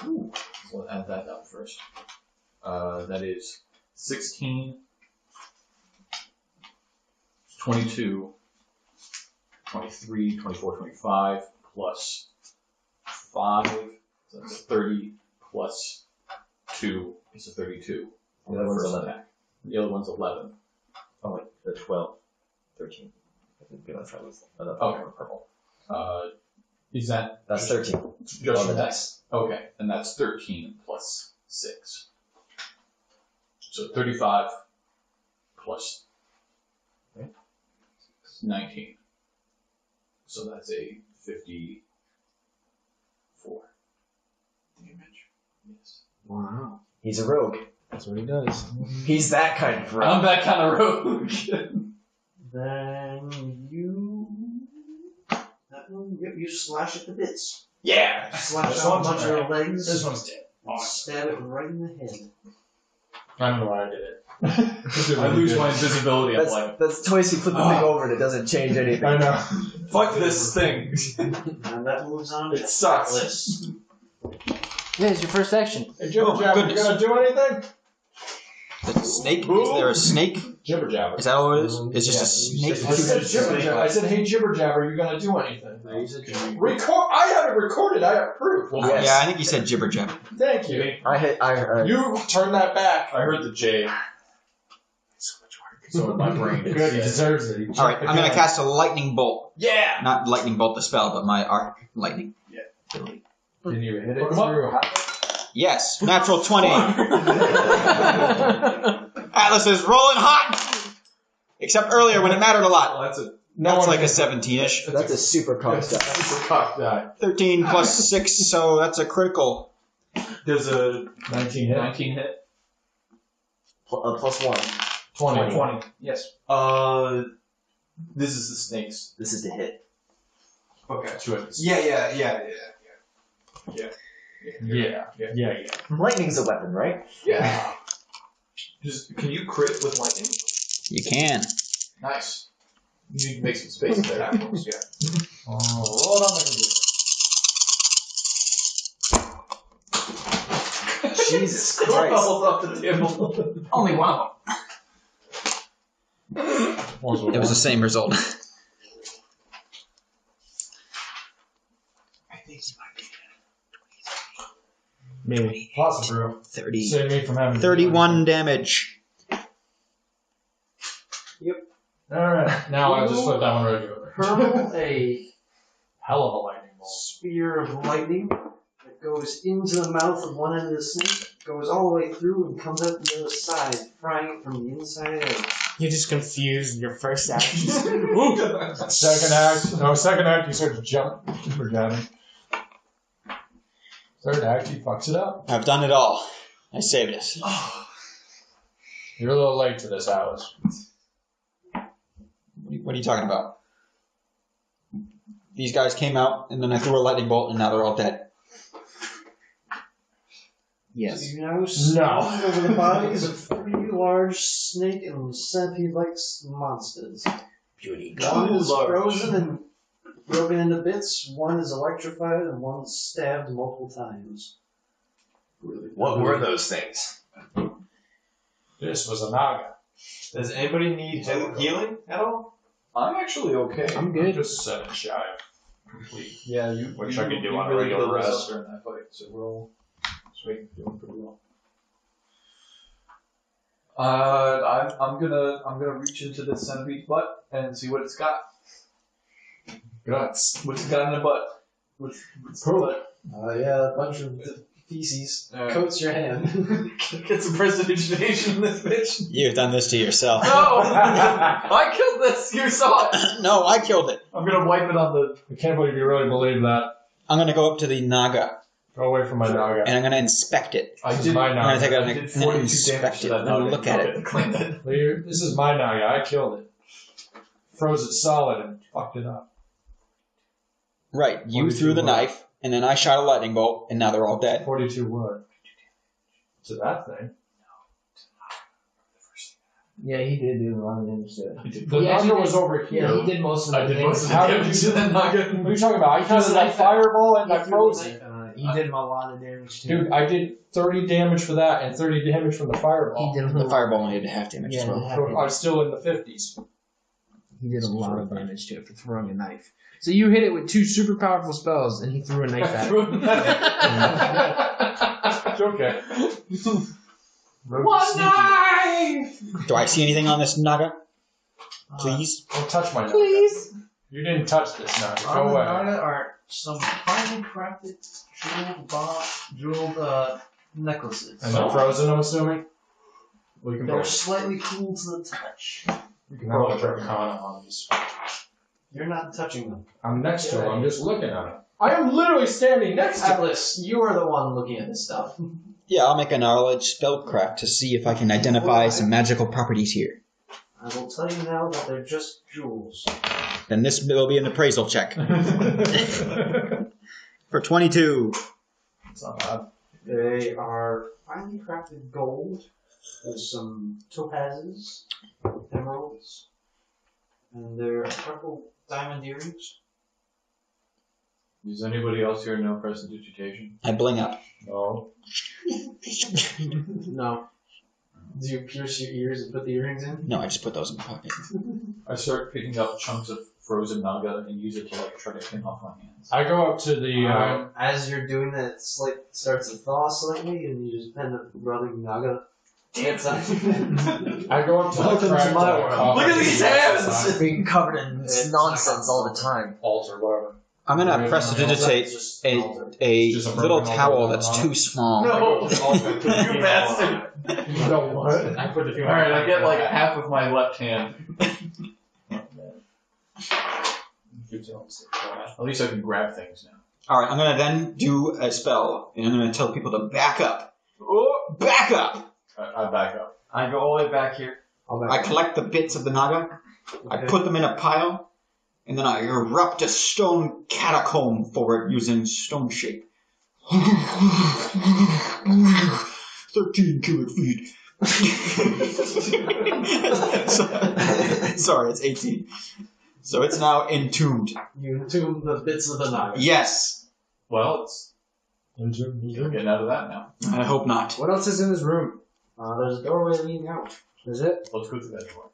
Ooh. So I'll add that up first. That is 16, 22, 23, 24, 25, plus 5, so that's a 30, plus 2 is a 32. The other one's First 11. attack. The other one's 11. Oh wait, they're 12, 13. I think we're gonna try with another Okay. purple. Is that That's 13. just on the that? dice. Okay, and that's 13 plus 6. So 35 plus 19. So that's a 54 damage. Yes. Wow. He's a rogue. That's what he does. He's that kind of rogue. I'm that kind of rogue. Then you... That one, yep, you slash it to bits. Yeah! Slash This out a one's bunch of right. the legs. This one's dead. Stab it right in the head. I don't know why I did it. I lose my invisibility. I'm like, That's twice you flip the thing over and it doesn't change anything. I know. fuck this thing. And that moves on It to sucks. Atlas. Yeah, it's your first action. Hey, Jibber Oh, Jabber, you goodness. gonna do anything? The snake? Is there a snake? Jibber Jabber. Is that what it is? It's just a snake. I said Jibber Jabber. I said, hey Jibber Jabber, you gonna do anything? Record. I have it recorded. I have proof. Yes. Yeah, I think you said jibber jabber. Thank you. I You turn that back. I heard the J. So in my brain, it's Good. He deserves it. He All right, I'm gonna cast a lightning bolt. yeah! Not lightning bolt the spell, but my arc lightning. Didn't you hit it Hook 'em up. through? Yes, natural 20. Atlas is rolling hot. Except earlier when it mattered a lot. Oh, that's a That's like a 17-ish. That's a super cocked die. super cock die. 13 plus 6, so that's a critical. There's a 19 hit. 19 hit. +1. 20. 20. Yes. This is the snakes. This is the hit. Okay. Yeah. Lightning's a weapon, right? Yeah. Just, can you crit with lightning? You can. Nice. You need to make some space there. Yeah. Roll it on the computer. Jesus Christ. Up the table. Only one of It was the same result. Maybe. Possibly. 30. Save me from having 31 damage. Alright. Now I just put that one right over. Hurl a Hell of a lightning bolt. spear of lightning that goes into the mouth of one end of the snake, goes all the way through, and comes out the other side, frying it from the inside out. You're just confused in your first action. Second act. No, second act, you sort of jump. Jibber jabbing. Third act, he fucks it up. I've done it all. I saved us. You're a little late to this, Alice. What are you talking about? These guys came out, and then I threw a lightning bolt, and now they're all dead. Yes. You now stand over the bodies of 3 large snake and centipede-like monsters. Beauty. One is frozen and broken into bits, one is electrified, and one is stabbed multiple times. What were those things? This was a Naga. Does anybody need healing at all? I'm actually okay. I'm good. Just 7 shy of complete. Yeah, Which I can do on a really regular killed us rest. during that fight, so we're all doing pretty well. I'm gonna reach into the centipede's butt and see what it's got. Guts. What's it got in the butt? What's the butt? Yeah, a bunch of feces coats your hand. Get some prestidigitation in this bitch. You've done this to yourself. No! I killed this! You saw it! No, I killed it. I'm gonna wipe it on the... I can't believe you really believe that. I'm going to go up to the Naga, Go away from my Naga. and I'm going to inspect it. I This is did, my I'm going to take Naga. it I and did then 42 inspect damage it, to that and then nugget. look at it. Okay, clean it. This is my Naga. I killed it. Froze it solid and fucked it up. Right, you 42 threw the what? knife, and then I shot a lightning bolt, and now they're all dead. 42 what? To that thing. Yeah, he did do a lot of damage to it. The Naga was over here. Yeah, he did most of the I did damage. most of the How did damage you to that nugget. What are you talking about? I casted that fireball and I froze it. He did him a lot of damage too. Dude, I did 30 damage for that and 30 damage from the fireball. He did The fireball only did half damage as Yeah, well. So I'm still in the 50s. He did a lot of damage to it for throwing a knife. So you hit it with 2 super powerful spells, and he threw a knife at it. It's okay. One knife! Do I see anything on this Naga? Please? Don't touch my Naga. Please. You didn't touch this Naga. Go On the away. Naga are some finely crafted jeweled necklaces. And they're frozen, I'm assuming? Well, you can They're probably, slightly cool to the touch. You can roll a Arcana on these. You're not touching them. I'm next to him. I'm just looking at him. I am literally standing next to him. Atlas, you are the one looking at this stuff. Yeah, I'll make a knowledge spellcraft to see if I can identify some magical properties here. I will tell you now that they're just jewels. Then this will be an appraisal check. For 22. it's not bad. They are finely crafted gold. There's some topazes, emeralds, and they're a couple diamond earrings. Does anybody else here know prestidigitation? I bling up. No. No. Do you pierce your ears and put the earrings in? No, I just put those in my pocket. I start picking up chunks of frozen Naga and use it to like try to clean off my hands. I go up to the. As you're doing that, it starts to thaw slightly, and you just end up rubbing Naga. Inside. I go up to Welcome the to cracked, my world. coffee Look at these hands! Being covered in nonsense all the time. altar, whatever. I'm going to prestidigitate a Just a little broken towel altar that's on too small. No! You bastard! You know what? I put the Alright, I get like half of my left hand. At least I can grab things now. Alright, I'm going to then do a spell, and I'm going to tell people to back up. Back up! I back up. I go all the way back here. I collect the bits of the Naga, I put them in a pile, and then I erupt a stone catacomb for it using stone shape. 13 cubic feet. Sorry, it's 18. So it's now entombed. You entomb the bits of the Naga. Yes. Well, it's you're getting out of that now. I hope not. What else is in this room? There's a doorway leading out. Is it? Let's go through that door.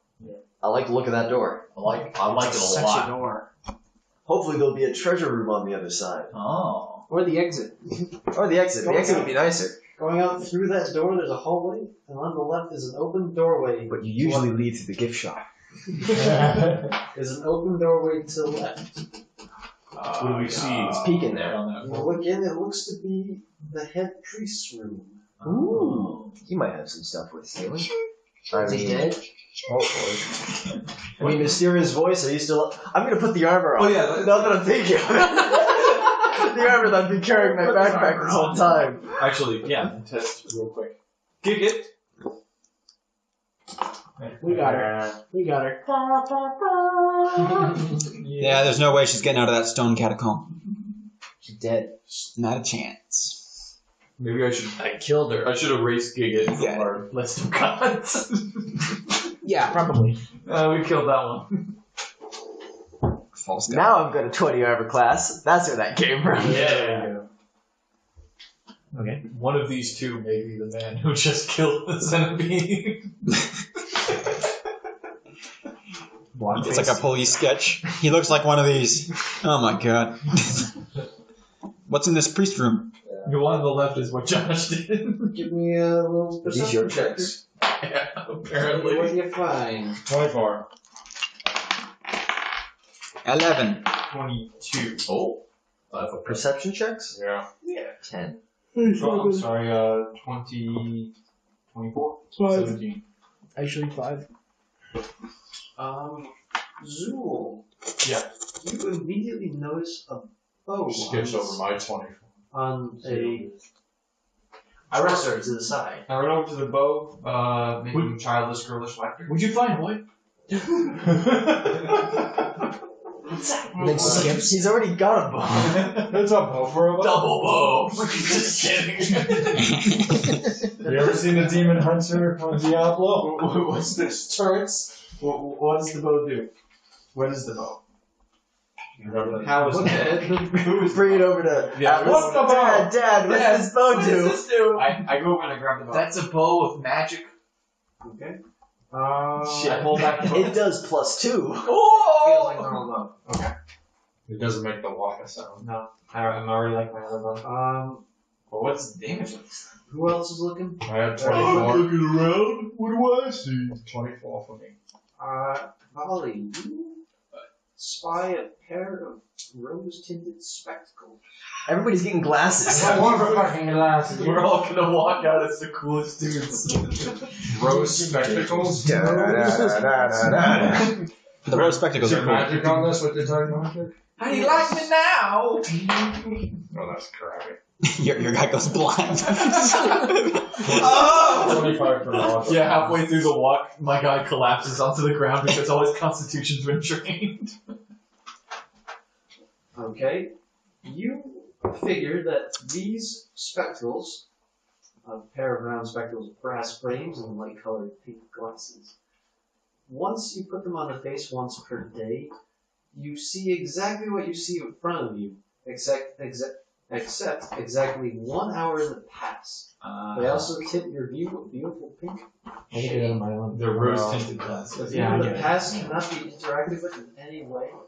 I like the look of that door. I like it a Such lot. a door. Hopefully there'll be a treasure room on the other side. Oh. Or the exit? Or the exit. The exit would be nicer. Going out through that door, there's a hallway, and on the left is an open doorway. But you usually lead to the gift shop. There's an open doorway to the left. What do we see? It's peeking there. On that You floor? look in, it looks to be the head priest's room. Ooh. He might have some stuff worth stealing. I Is he mean, dead? hopefully. I mean, mysterious voice, are you still... I'm gonna put the armor on. Oh, yeah. Now that I'm thinking of it. The armor that I've been carrying in my backpack this whole time. Actually, yeah, test real quick. Kick it. We got her. We got her. Yeah, there's no way she's getting out of that stone catacomb. She's dead. Not a chance. Maybe I killed her. I should erase Giga from Yeah. our list of gods. Yeah, probably. We killed that one. False down. Now I've got a 20 armor class. That's where that came from. Yeah. Okay. One of these two may be the man who just killed the centipede. It's like a police sketch. He looks like one of these. Oh my god. What's in this priest room? The one on the left is what Josh did. Give me a little Are these your perception check. checks? Yeah, apparently. What do you find? 24. 11. 22. Oh. That's a Perception checks? Yeah. 10. Oh, I'm sorry, 20. 24? 17. Actually, 5. Zool. Yeah. You immediately notice a bow Skips over my 24. on a I run, dresser to the side. I run over to the bow, making childless, girlish laughter. Would you find what? Then skips. He's already got a bow. That's a bow for a bow. Double bow. Just kidding. Have you ever seen a demon hunter on Diablo? What's this? Turrets. What does the bow do? What is the bow? How is it? Bring it over to Yeah, Atlas. what's the bow? Dad, what's this bow What do? does this do? I go over and I grab the bow. That's a bow of magic. Okay. I pull back the bow. It does +2. Feels like Oh! normal bow. It doesn't make the waka sound. No. I'm already like my other bow. But what's the damage of this? Who else is looking? I had Oh, 24. looking around. What do I see? 24 for me. Molly, you spy a pair of rose-tinted spectacles. Everybody's getting glasses. fucking glasses. We're all gonna walk out as the coolest dudes. Rose spectacles. The rose spectacles Is are there cool. magic on this? What they're talking about? How do you like me now? Oh, that's crappy. Your guy goes blind. Oh! 25 for all. Yeah, halfway through the walk, my guy collapses onto the ground because all his constitution's been drained. Okay. You figure that these spectacles, a pair of round spectacles with brass frames and light-colored pink glasses, once you put them on the face once per day, you see exactly what you see in front of you, except exactly 1 hour in the past. They also tint your view with beautiful pink shade. They're rose-tinted glasses. The view of the past cannot be interacted with in any way. You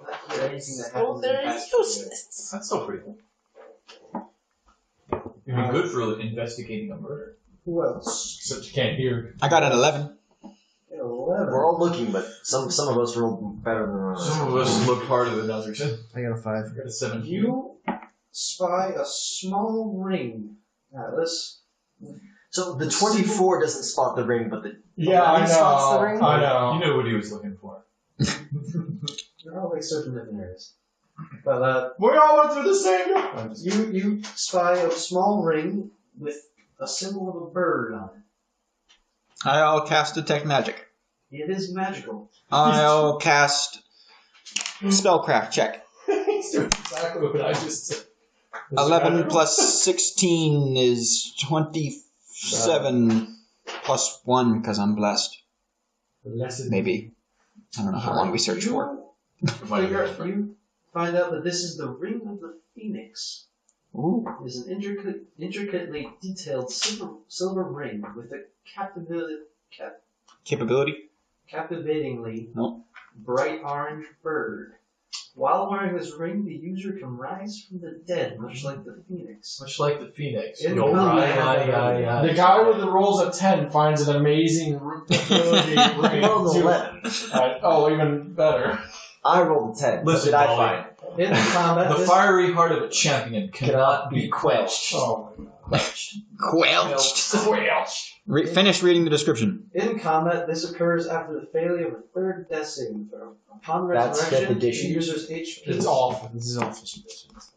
cannot hear anything that happens in the past. That's so pretty. It'd be good for investigating a murder. Who else? Except you can't hear. I got an 11. 11. We're all looking, but some of us rolled better than others. Some of us look harder than others. I got a 5. I got a 7. You spy a small ring, Atlas. So the 24 doesn't spot the ring, but the Yeah, I 11 spots the know. ring? I know. You know what he was looking for. They're all like certain different areas. But We all went through the same door. you spy a small ring with a symbol of a bird on it. I'll cast Detect Magic. It is magical. I'll cast Spellcraft check. He's doing exactly what I just said. 11 plus 16 is 27 plus 1 because I'm blessed. Maybe. I don't know how long we searched for. You find out that this is the ring of the phoenix. Ooh. It is an intricately detailed silver ring with a Capability? captivatingly Nope. bright orange bird. While wearing this ring, the user can rise from the dead, much like the phoenix. Much like the phoenix. In Yo, combat. The guy with the rolls of 10 finds an amazing ability I ring. rolled an to- 11. Oh, even better. I rolled a 10. Listen, what did I Molly. find? In combat, The this fiery heart of a champion cannot be quenched. Oh, Quelched. Finish reading the description. In combat, this occurs after the failure of a third death saving throw. Upon That's resurrection, fifth the edition. user's HP It's awful. This is awful.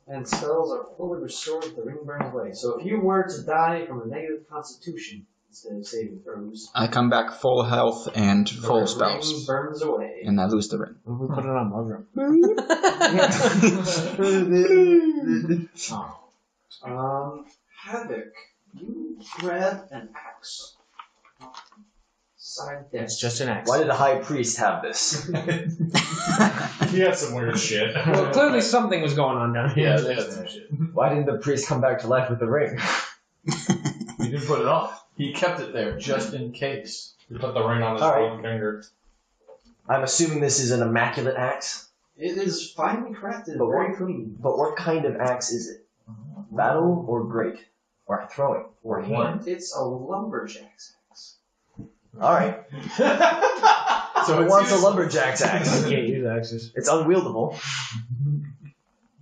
and spells are fully restored if the ring burns away. So if you were to die from a negative constitution, instead of saving throws. I come back full health and full The spells. ring burns away. And I lose the ring. What if we put it on Morgrim? Havoc, you grab an axe. Side deck. It's just an axe. Why did the high priest have this? He had some weird shit. Well, clearly something was going on down here. Yeah, they had some shit. Why didn't the priest come back to life with the ring? He didn't put it on. He kept it there just in case. He put the ring on his Alright. own finger. I'm assuming this is an immaculate axe. It is finely crafted, But very what- clean. But what kind of axe is it? Battle or great? Or throwing? Or hand? It's a lumberjack's axe. Alright. So Who wants a lumberjack's axe? You can't use axes. It's unwieldable.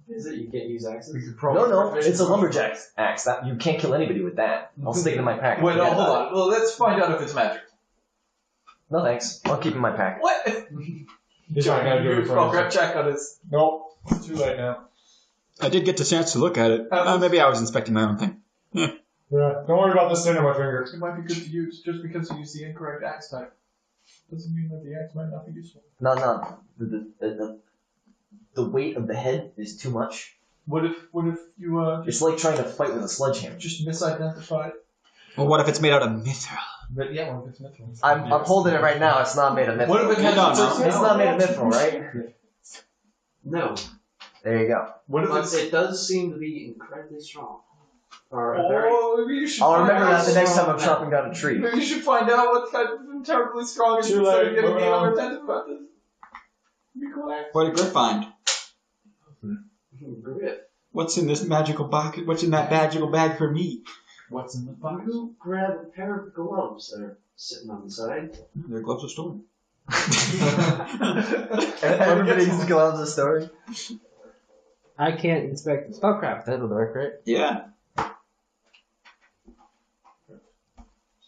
Is it? You can't use axes? No, it's a lumberjack's axe. That you can't kill anybody with that. I'll stick it in my pack. Wait, no, Forget hold about on. Well, let's find out if it's magic. it. No thanks. I'll keep it in my pack. What? He's not gonna do it for Grab check on his. Nope. It's too late now. I did get the chance to look at it. Maybe I was inspecting my own thing. Yeah. Don't worry about this thing on my finger. It might be good to use just because you use the incorrect axe type. Doesn't mean that the axe might not be useful. No. The weight of the head is too much. What if you It's like trying to fight with a sledgehammer. just misidentified? Well, what if it's made out of mithril? But yeah, what if it's mithril? I'm holding it right now. It's not made of mithril. What if it Hold on, catches no. It's not made of mithril, right? No. There you go. What if But it's? it does seem to be incredibly strong. Or a very Oh, maybe you should. I'll find remember out that the next time I'm strong chopping down a tree. Maybe you should find out what type of terribly strong is Too instead late, of getting moving me on. unattentive about this. Be quiet. What did Griff find? grip. What's in this magical bucket? What's in that magical bag for me? What's in the box? You grab a pair of gloves that are sitting on the side. Their gloves are stolen. Everybody's gloves a story. I can't inspect the spellcraft. That'll work, right? Yeah.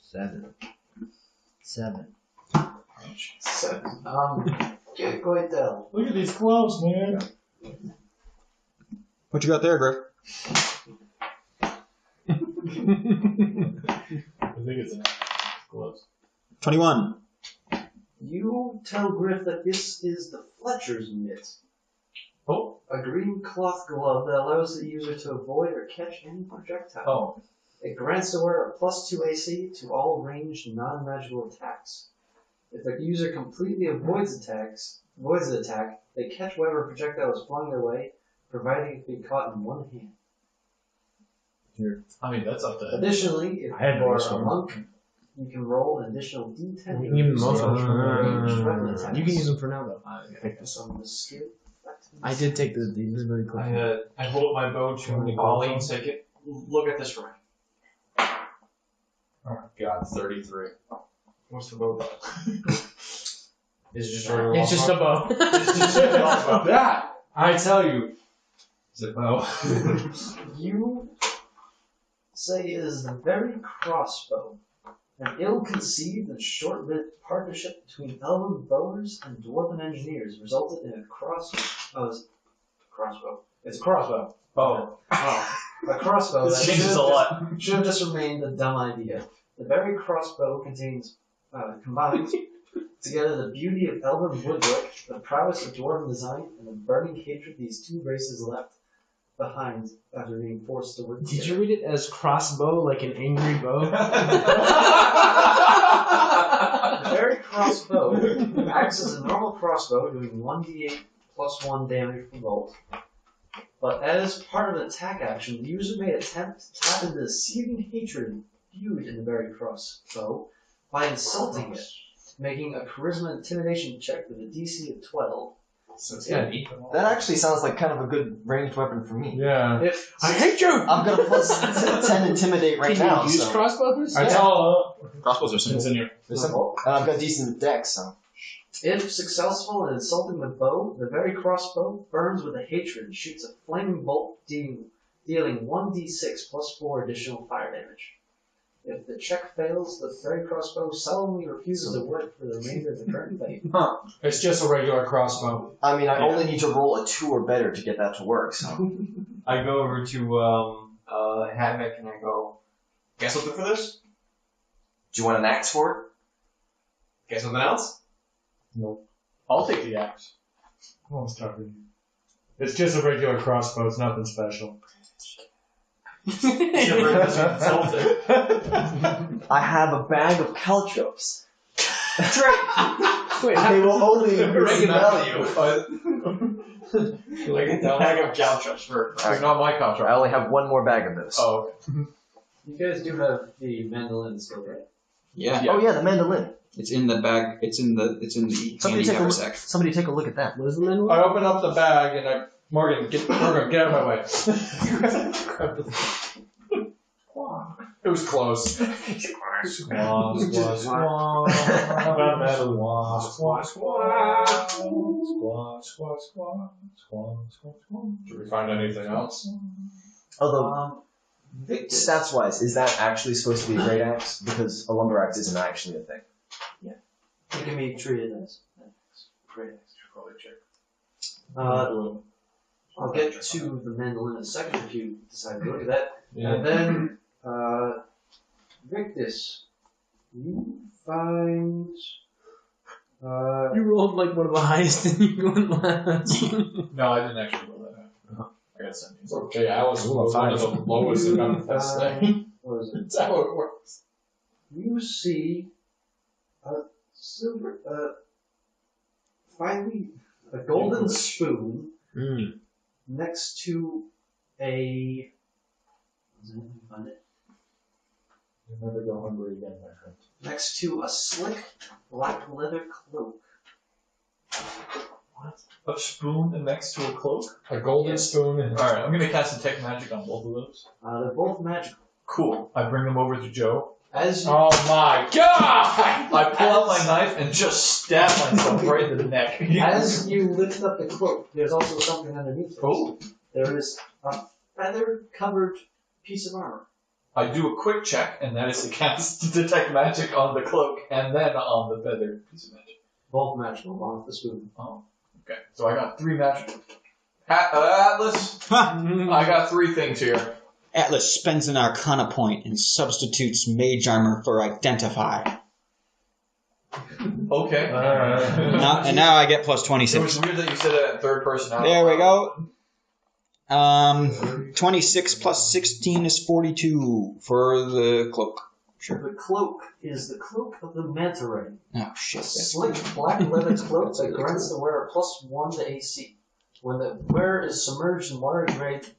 7. 7. So, get quite tell. Look at these gloves, man. What you got there, Griff? I think it's an gloves. 21. You tell Griff that this is the Fletcher's mitt. Oh. A green cloth glove that allows the user to avoid or catch any projectile. Oh. It grants the wearer a +2 AC to all ranged non-magical attacks. If the user completely avoids the attack, they catch whatever projectile is flung their way, providing it be caught in one hand. I mean, that's up to. Additionally, if I had you are this a one. monk, you can roll an additional D10. You can use them also. Ranged weapon attacks. You can use them for now, though. Based on the skill. I did take this. These are very cool. I hold my bow to the volley and say, look at this ring. Oh God, 33. What's the bow? Is it just It's just a bow. That! I tell you. It's a bow. You say it is the very crossbow, an ill-conceived and short-lived partnership between elven bowers and dwarven engineers resulted in a crossbow. It's a crossbow. Oh. A crossbow This that changes a lot. should have just remained a dumb idea. The very crossbow contains, combined together the beauty of elven woodwork, the prowess of dwarven design, and the burning hatred these two races left behind after being forced to work Did together. you read it as crossbow, like an angry bow? The very crossbow acts as a normal crossbow, doing 1d8 plus 1 damage per bolt. But as part of an attack action, the user may attempt to tap into the seething hatred viewed in the very crossbow by insulting it, making a charisma intimidation check with a DC of 12. So it's gonna eat them all. That actually sounds like kind of a good ranged weapon for me. Yeah. If I hate you! I'm gonna plus 10 intimidate right Can now. you use So. crossbows? I tell Crossbows are it's simple. in here. There's some- and I've got decent dex, so. If successful in insulting the bow, the very crossbow burns with a hatred and shoots a flaming bolt dealing 1d6 plus 4 additional fire damage. If the check fails, the very crossbow solemnly refuses to work for the remainder of the current fight. It's just a regular crossbow. I mean, I only need to roll a 2 or better to get that to work, so. I go over to Havoc and I go, guess what for this? Do you want an axe for it? Get something else? I'll take the axe. Oh, it's talking. It's just a regular crossbow. It's nothing special. I have a bag of caltrops. That's right. Wait, they will only increase in value. Like a bag of caltrops for. They're not my contract. I only have one more bag of those. Oh, okay. You guys do have the mandolin still, right? Yeah. Oh yeah, the mandolin. It's in the bag. It's in the Somebody take a handicap look. sack. Somebody take a look at that. What is the manual? I open up the bag and I Morgan, get out of my way. It was close. Squaw, squaw, squaw. Squaw, squaw. Did we find anything else? Although, stats wise, is that actually supposed to be a great axe? Because a lumber axe isn't actually a thing. It can be treated as an axe. Great axe. Should probably check. I'll get to the mandolin in a second if you decide to look at that. Yeah. And then, Victus, you find. You rolled like one of the highest and you went last. No, I didn't actually roll that out. I got 17. It's okay, Alice was one of the lowest and got the best thing. What is it? That's how it works. You see a silver, finally, a golden spoon next to a. Does anyone find it? You'll never go hungry again, my friend. Next to a slick black leather cloak. A spoon and next to a cloak? A golden spoon and Alright, I'm gonna cast Detect Magic on both of those. They're both magical. Cool. I bring them over to Joe. As you, Oh my god! I pull out my knife and just stab myself right in the neck. as you lift up the cloak, there's also something underneath it. Oh. There is a feather-covered piece of armor. I do a quick check, and that is to cast Detect Magic on the cloak and then on the feather piece of magic. Both magical, along with the spoon. Oh. Okay. So I got 3 magic. Atlas, I got 3 things here. Atlas spends an Arcana point and substitutes Mage Armor for Identify. Okay. Now I get plus It 26. was weird that you said it in third person. There we go. 26 plus 16 is 42 for the cloak. Sure. The cloak is the cloak of the manta ray. Oh shit. A That's slick black leather cloak that grants the wearer +1 to AC. When the wearer is submerged in water,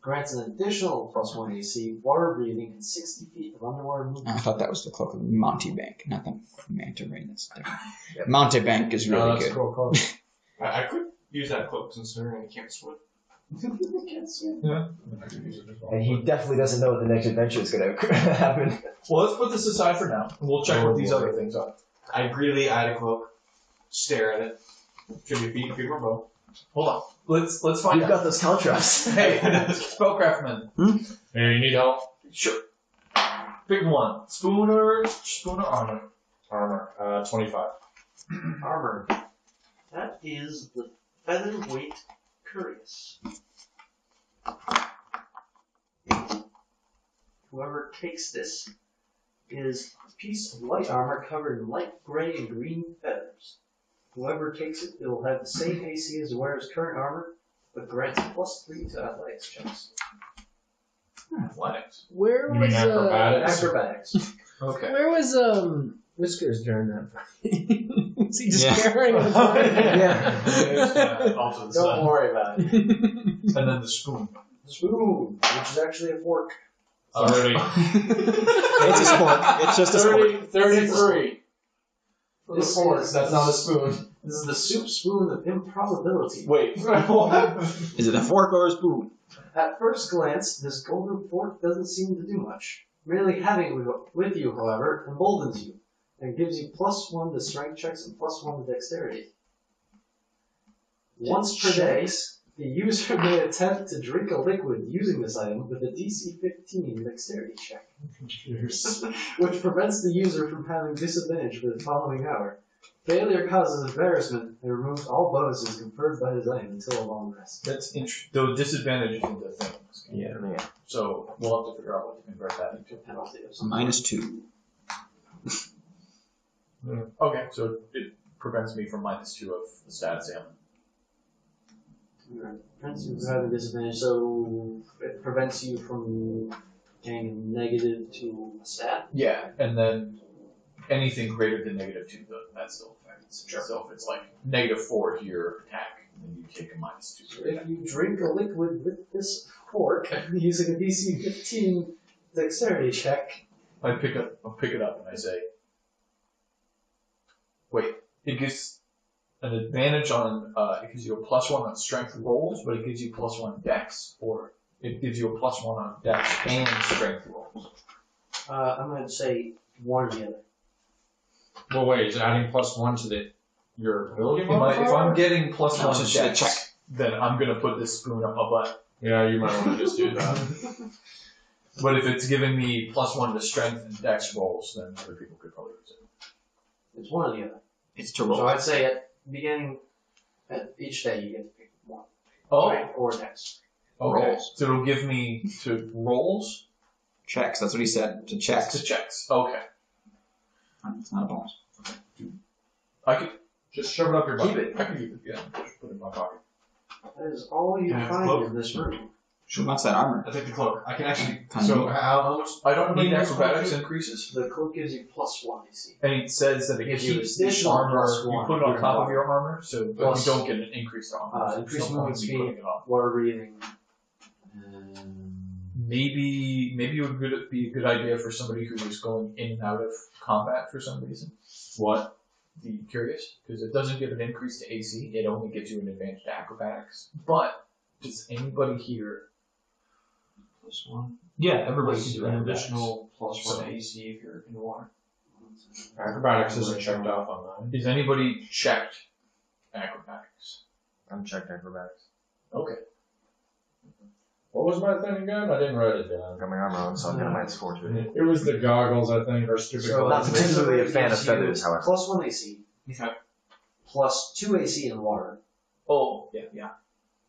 grants an additional +1 AC, water breathing, and 60 feet of underwater movement. I thought that was the cloak of Montebank, not the Manta Ray. That's different. Montebank is really That's good. a cool cloak. I could use that cloak considering I can't swim. And he definitely doesn't know what the next adventure is going to happen. Well, let's put this aside for now, and we'll check what these other things are. I greedily eye the cloak, stare at it. Should be feet or bow. Hold on. Let's find You've out. got those caltrops. Hey, spellcraftman. Hey, you need help? Sure. Big one. Spoon or armor? Armor. 25. Armor. That is the featherweight Curious. Whoever takes this is a piece of light armor covered in light gray and green feathers. Whoever takes it, it will have the same AC as the wearer's current armor, but grants +3 to athletics checks. Athletics. Where You was mean acrobatics? Acrobatics. Okay. where was Whiskers during that fight? Was he just Yeah. carrying the fight? Yeah. Off to the Don't side. worry about it. And then the spoon. Spoon, which is actually a fork. 30. It's a sport. It's just a sport. 33. For the This fork, is- that's not a spoon. This is the soup spoon of improbability. Wait. What? Is it a fork or a spoon? At first glance, this golden fork doesn't seem to do much. Merely having it with you, however, emboldens you, and gives you +1 to strength checks and +1 to dexterity. Once per day, the user may attempt to drink a liquid using this item with a DC 15 dexterity check, which prevents the user from having disadvantage for the following hour. Failure causes embarrassment and removes all bonuses conferred by this item until a long rest. That's interesting. Those disadvantages into things. Yeah. So we'll have to figure out what to convert that into. Penalty of some -2. Okay, so it prevents me from -2 of the status ailment. Prevents you from having disadvantage, so it prevents you from getting a negative to a stat. Yeah, and then anything greater than -2, that still affects. Sure. So if it's like -4 here, attack, then you take a -2. So if you drink a liquid with this fork using a DC 15 dexterity check, I'll pick it up and I say, wait, it gives an advantage on, it gives you a +1 on strength rolls, but it gives you +1 dex, or it gives you a +1 on dex and strength rolls. I'm going to say one or the other. Well, wait, is it adding +1 to your ability If modifier? I'm getting +1 No, just dex, check. then I'm going to put this spoon up my butt. Yeah, you might want to just do that. But if it's giving me +1 to strength and dex rolls, then other people could probably use it. It's one or the other. It's to roll. So I'd say at each day you get to pick one. Oh, Right? Or dex. okay. Rolls. So it'll give me to rolls Checks. That's what he said. To checks. to checks. Okay. It's not a bonus. I could Just shove it up your butt. keep it. I could keep it. Yeah. Just put it in my pocket. That is all you Can I have the find cloak? in this room. Shoot, what's that armor? I take the cloak. I can actually. Kind So of how much? I don't need Need acrobatics cloak? increases. The cloak gives you +1 AC. And it says that it Gives you keeps the additional armor. +1 You put it on for top of water. your armor, so Plus, you don't get an increased armor. So increased there's no point movement in me putting speed. it on. Water breathing. Maybe it would be a good idea for somebody who is going in and out of combat for some reason. What? Be curious, because it doesn't give an increase to AC. It only gives you an advantage to acrobatics. But does anybody here? +1. Yeah, everybody can Plus do an acrobatics. additional +1 AC if you're in the water. Acrobatics isn't checked off on mine. Is anybody checked acrobatics? I'm checked acrobatics. Okay. What was my thing again? I didn't write it down. Got my armor on, so I'm gonna -4 to it. It was the goggles, I think, or stupid So glasses. Not particularly a fan of feathers, however. +1 AC. Okay. +2 AC in water. Oh, yeah.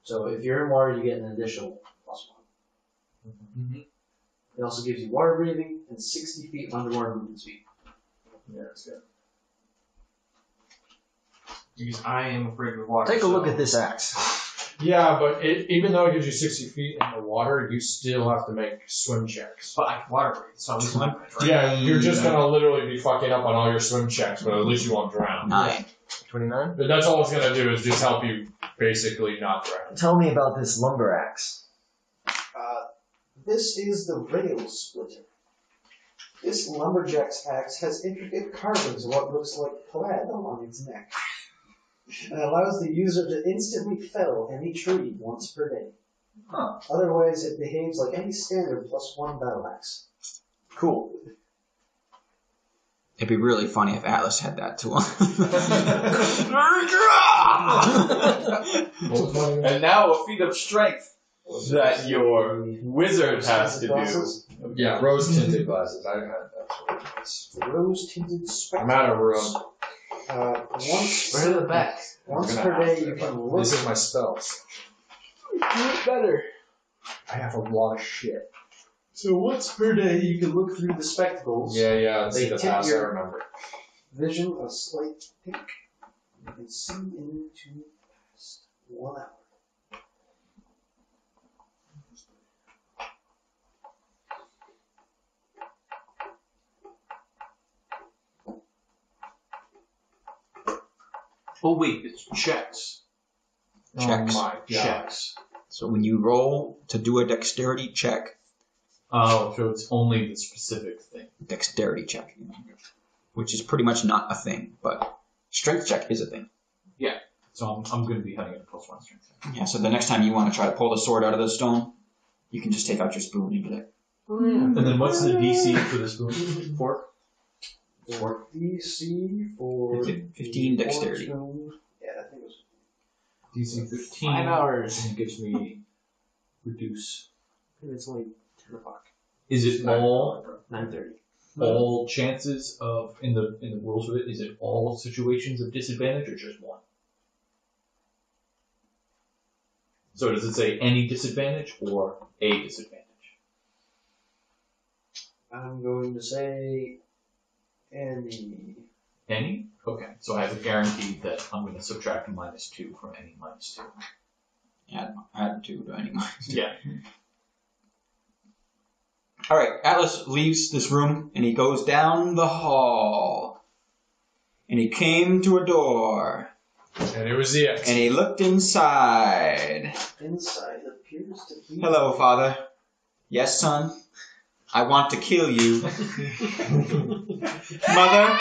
So if you're in water, you get an additional +1. Mm-hmm. It also gives you water breathing and 60 feet underwater movement speed. Yeah, that's good. Because I am afraid of water. Take a look so- at this axe. Yeah, but even though it gives you 60 feet in the water, you still have to make swim checks. But I can water breathe, so at least I'm not gonna drown. Yeah, you're just gonna literally be fucking up on all your swim checks, but at least you won't drown. 9. 29? But that's all it's gonna do is just help you basically not drown. Tell me about this lumber axe. This is the rail splitter. This lumberjack's axe has intricate carvings of what looks like plaid along its neck, and allows the user to instantly fell any tree once per day. Huh. Otherwise, it behaves like any standard +1 battle axe. Cool. It'd be really funny if Atlas had that too. And now a feat of strength that your wizard has to do. Yeah, rose tinted glasses. I had that. Rose-tinted I'm out of room. Once Where are the back? Once I'm per gonna day, have you to, can but look. This is my spells. Do it better. I have a lot of shit. So once per day, you can look through the spectacles. Yeah, and see They the tip past, I your- remember. Vision a slight pink. You can see into the past 1 hour. Oh wait, it's checks. Checks. Oh my god. Checks. So when you roll to do a dexterity check, Oh, so it's only the specific thing. which is pretty much not a thing, but strength check is a thing. So I'm going to be having a +1 strength. Yeah, so the next time you want to try to pull the sword out of the stone, you can just take out your spoon and be like, And then what's the DC for this spoon? 4. DC for 15 dexterity. Yeah, I think it was. DC 15. 5 hours. And it gives me reduce. And it's only 10 o'clock. Is it all 9:30. chances of in the rules of it? Is it all situations of disadvantage or just one? So does it say any disadvantage or a disadvantage? I'm going to say any. Any? Okay, so I have a guarantee that I'm going to subtract -2 from any -2. Add 2 to any minus 2. Yeah. Alright, Atlas leaves this room and he goes down the hall. And he came to a door. And it was the X. And he looked inside. Inside appears to be... Hello, Father. Yes, son? I want to kill you. Mother?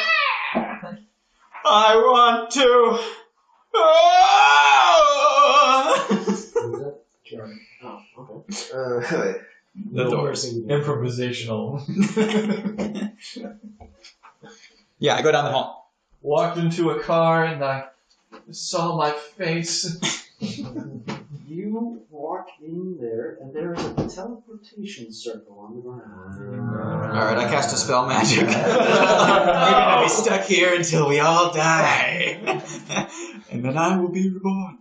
I want to... Oh, okay. The doors. Improvisational. Yeah, I go down the hall. Walked into a car and I saw my face. You walk in there, and there is a teleportation circle on the ground. Alright, I cast a spell magic. We're gonna be stuck here until we all die. And then I will be reborn.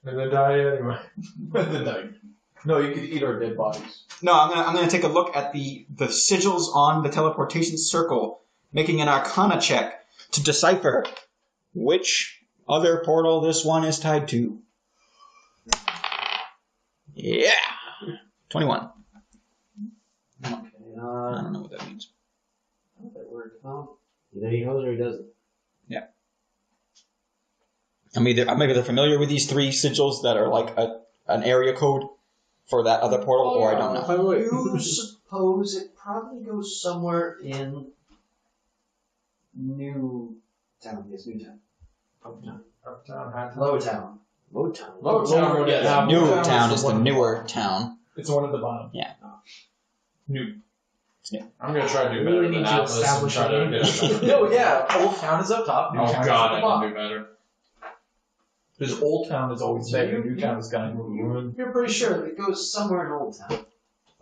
And then die anyway. No, you could eat our dead bodies. No, I'm gonna take a look at the sigils on the teleportation circle, making an Arcana check to decipher which other portal this one is tied to. Yeah, 21. Okay, I don't know what that means. how did that work? Either he knows or he doesn't. I'm either familiar with these 3 sigils that are like an area code for that other portal, or I don't know. You suppose it probably goes somewhere in New Town. Yes, New Town. Uptown, Low Town. Low Town. Low Town, yeah. New Town is the newer town. It's the one at the bottom. Yeah. New. Yeah. I'm gonna try to do We better really than need to Atlas and establish try a to name. get it. No, yeah. Old Town is up top. New Oh Town is god, at I the can bottom. do better. Because Old Town is always bigger. New Town is kind of ruined. You're pretty sure that it goes somewhere in Old Town.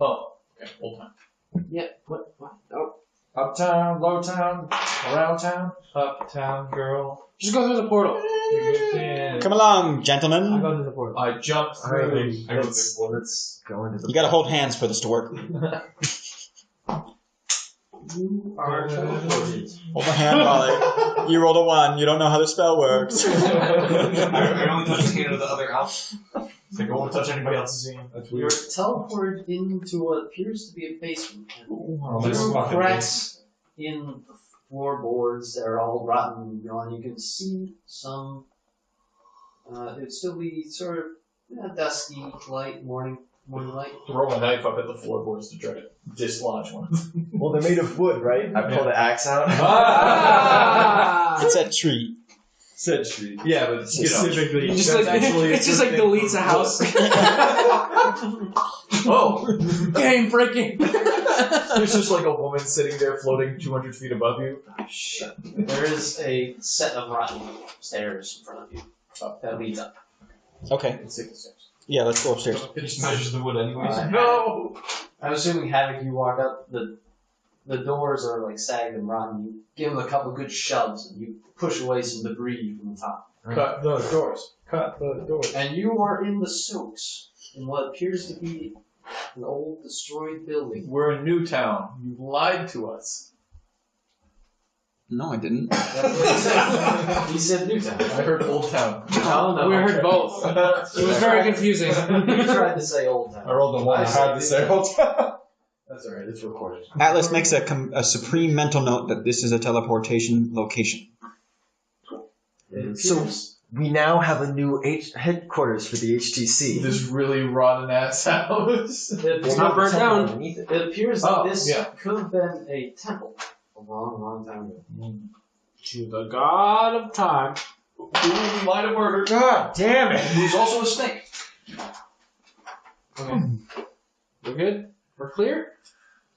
Oh, okay. Old Town. Yeah. What? Oh. Uptown, low town, around town. Uptown girl. Just go through the portal. Come along, I gentlemen. go through the portal. I jumped through. Let's go into the. You gotta hold hands for this to work. You are teleported. Hold my hand, Molly. You rolled a 1. You don't know how the spell works. I only touch the hand of the other elf. So I won't touch anybody else's hand. That's You're teleported into what appears to be a basement. Oh, this is Through fucking cracks in the floorboards that are all rotten and gone, you can see some. It'd still be sort of dusky light, morning light. Throw my knife up at the floorboards to try to dislodge one. Well, they're made of wood, right? I pull the axe out. It's a tree. Said tree. Yeah, but Specifically, Just like it's just like deletes a house. Oh, Game breaking. there's just like a woman sitting there floating 200 feet above you. There is a set of rotten stairs in front of you that leads up. Okay. It's 6 steps. Yeah, let's go upstairs. It just measures the wood anyways. No! I'm assuming Havoc, you walk up, the doors are like sagged and rotten. You give them a couple good shoves and you push away some debris from the top. Cut the doors. Cut the doors. And you are in the soaks in what appears to be an old destroyed building. We're in Newtown. You lied to us. No, I didn't. That's what he said. He said Newtown. I heard Old Town. No. We heard both. It was very confusing. You tried to say Old I Town. rolled the one I had to say hold on. That's alright, it's recorded. Atlas makes a supreme mental note that this is a teleportation location. So we now have a new headquarters for the HTC. This really rotten ass house. It's not burnt down. Underneath it. It appears that Oh, this yeah. could have been a temple a long time ago. To the god of time. Ooh, we might have murdered. God damn it. Who's also a snake. Okay. We're good? We're clear?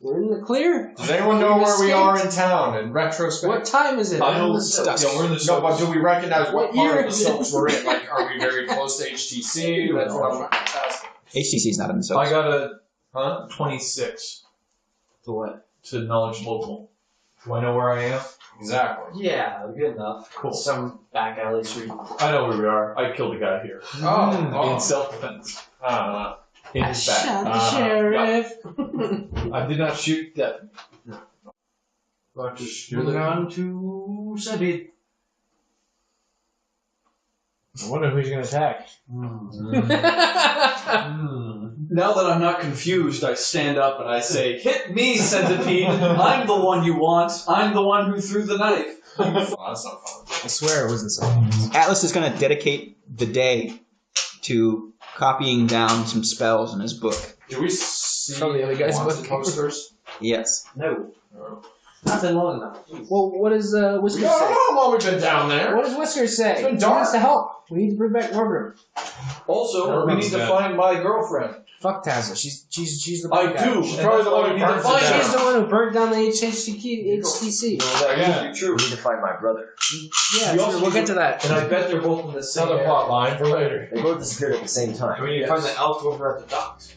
We're in the clear? Does anyone know where we are in town in retrospect? What time is it? I know the it's soaks. Yeah, we're in the No, soaks. but do we recognize what What part year of the is it? soaps we're in? Like, are we very close to HTC? That's what I'm asking. HTC's not in the I soaps. got a 26 To what? to knowledge local. Do I know where I am? Exactly. Yeah, good enough. Cool. Some back alley street. I know where we are. I killed a guy here. Oh, In self-defense. oh. In his back. Sheriff. I did not shoot that. Moving on to Sebit. I wonder who's going to attack. Now that I'm not confused, I stand up and I say, "Hit me, centipede! I'm the one you want. I'm the one who threw the knife." Oh, that's not fun. I swear it wasn't something. Atlas is going to dedicate the day to copying down some spells in his book. Do we see From the other guy's wanted book. posters? Yes. No. Not been long enough. Well, what does Whiskers Yeah, I say? don't know how long we've been down there. What does Whiskers say? It's been He dark. wants to help. We need to bring back Morgrim. Also, we need to find my girlfriend. Fuck Tazza. She's the I bad guy. do. She's and probably that's the why one we who need to burns find it her. She's the one who burnt down the HTC. That Yeah. could be true. We need to find my brother. Yeah, We sure, also we'll need get to that. And I bet they're both in the same Another area. plot line for later. They both disappeared at the same time. We need to find the elf over at the docks.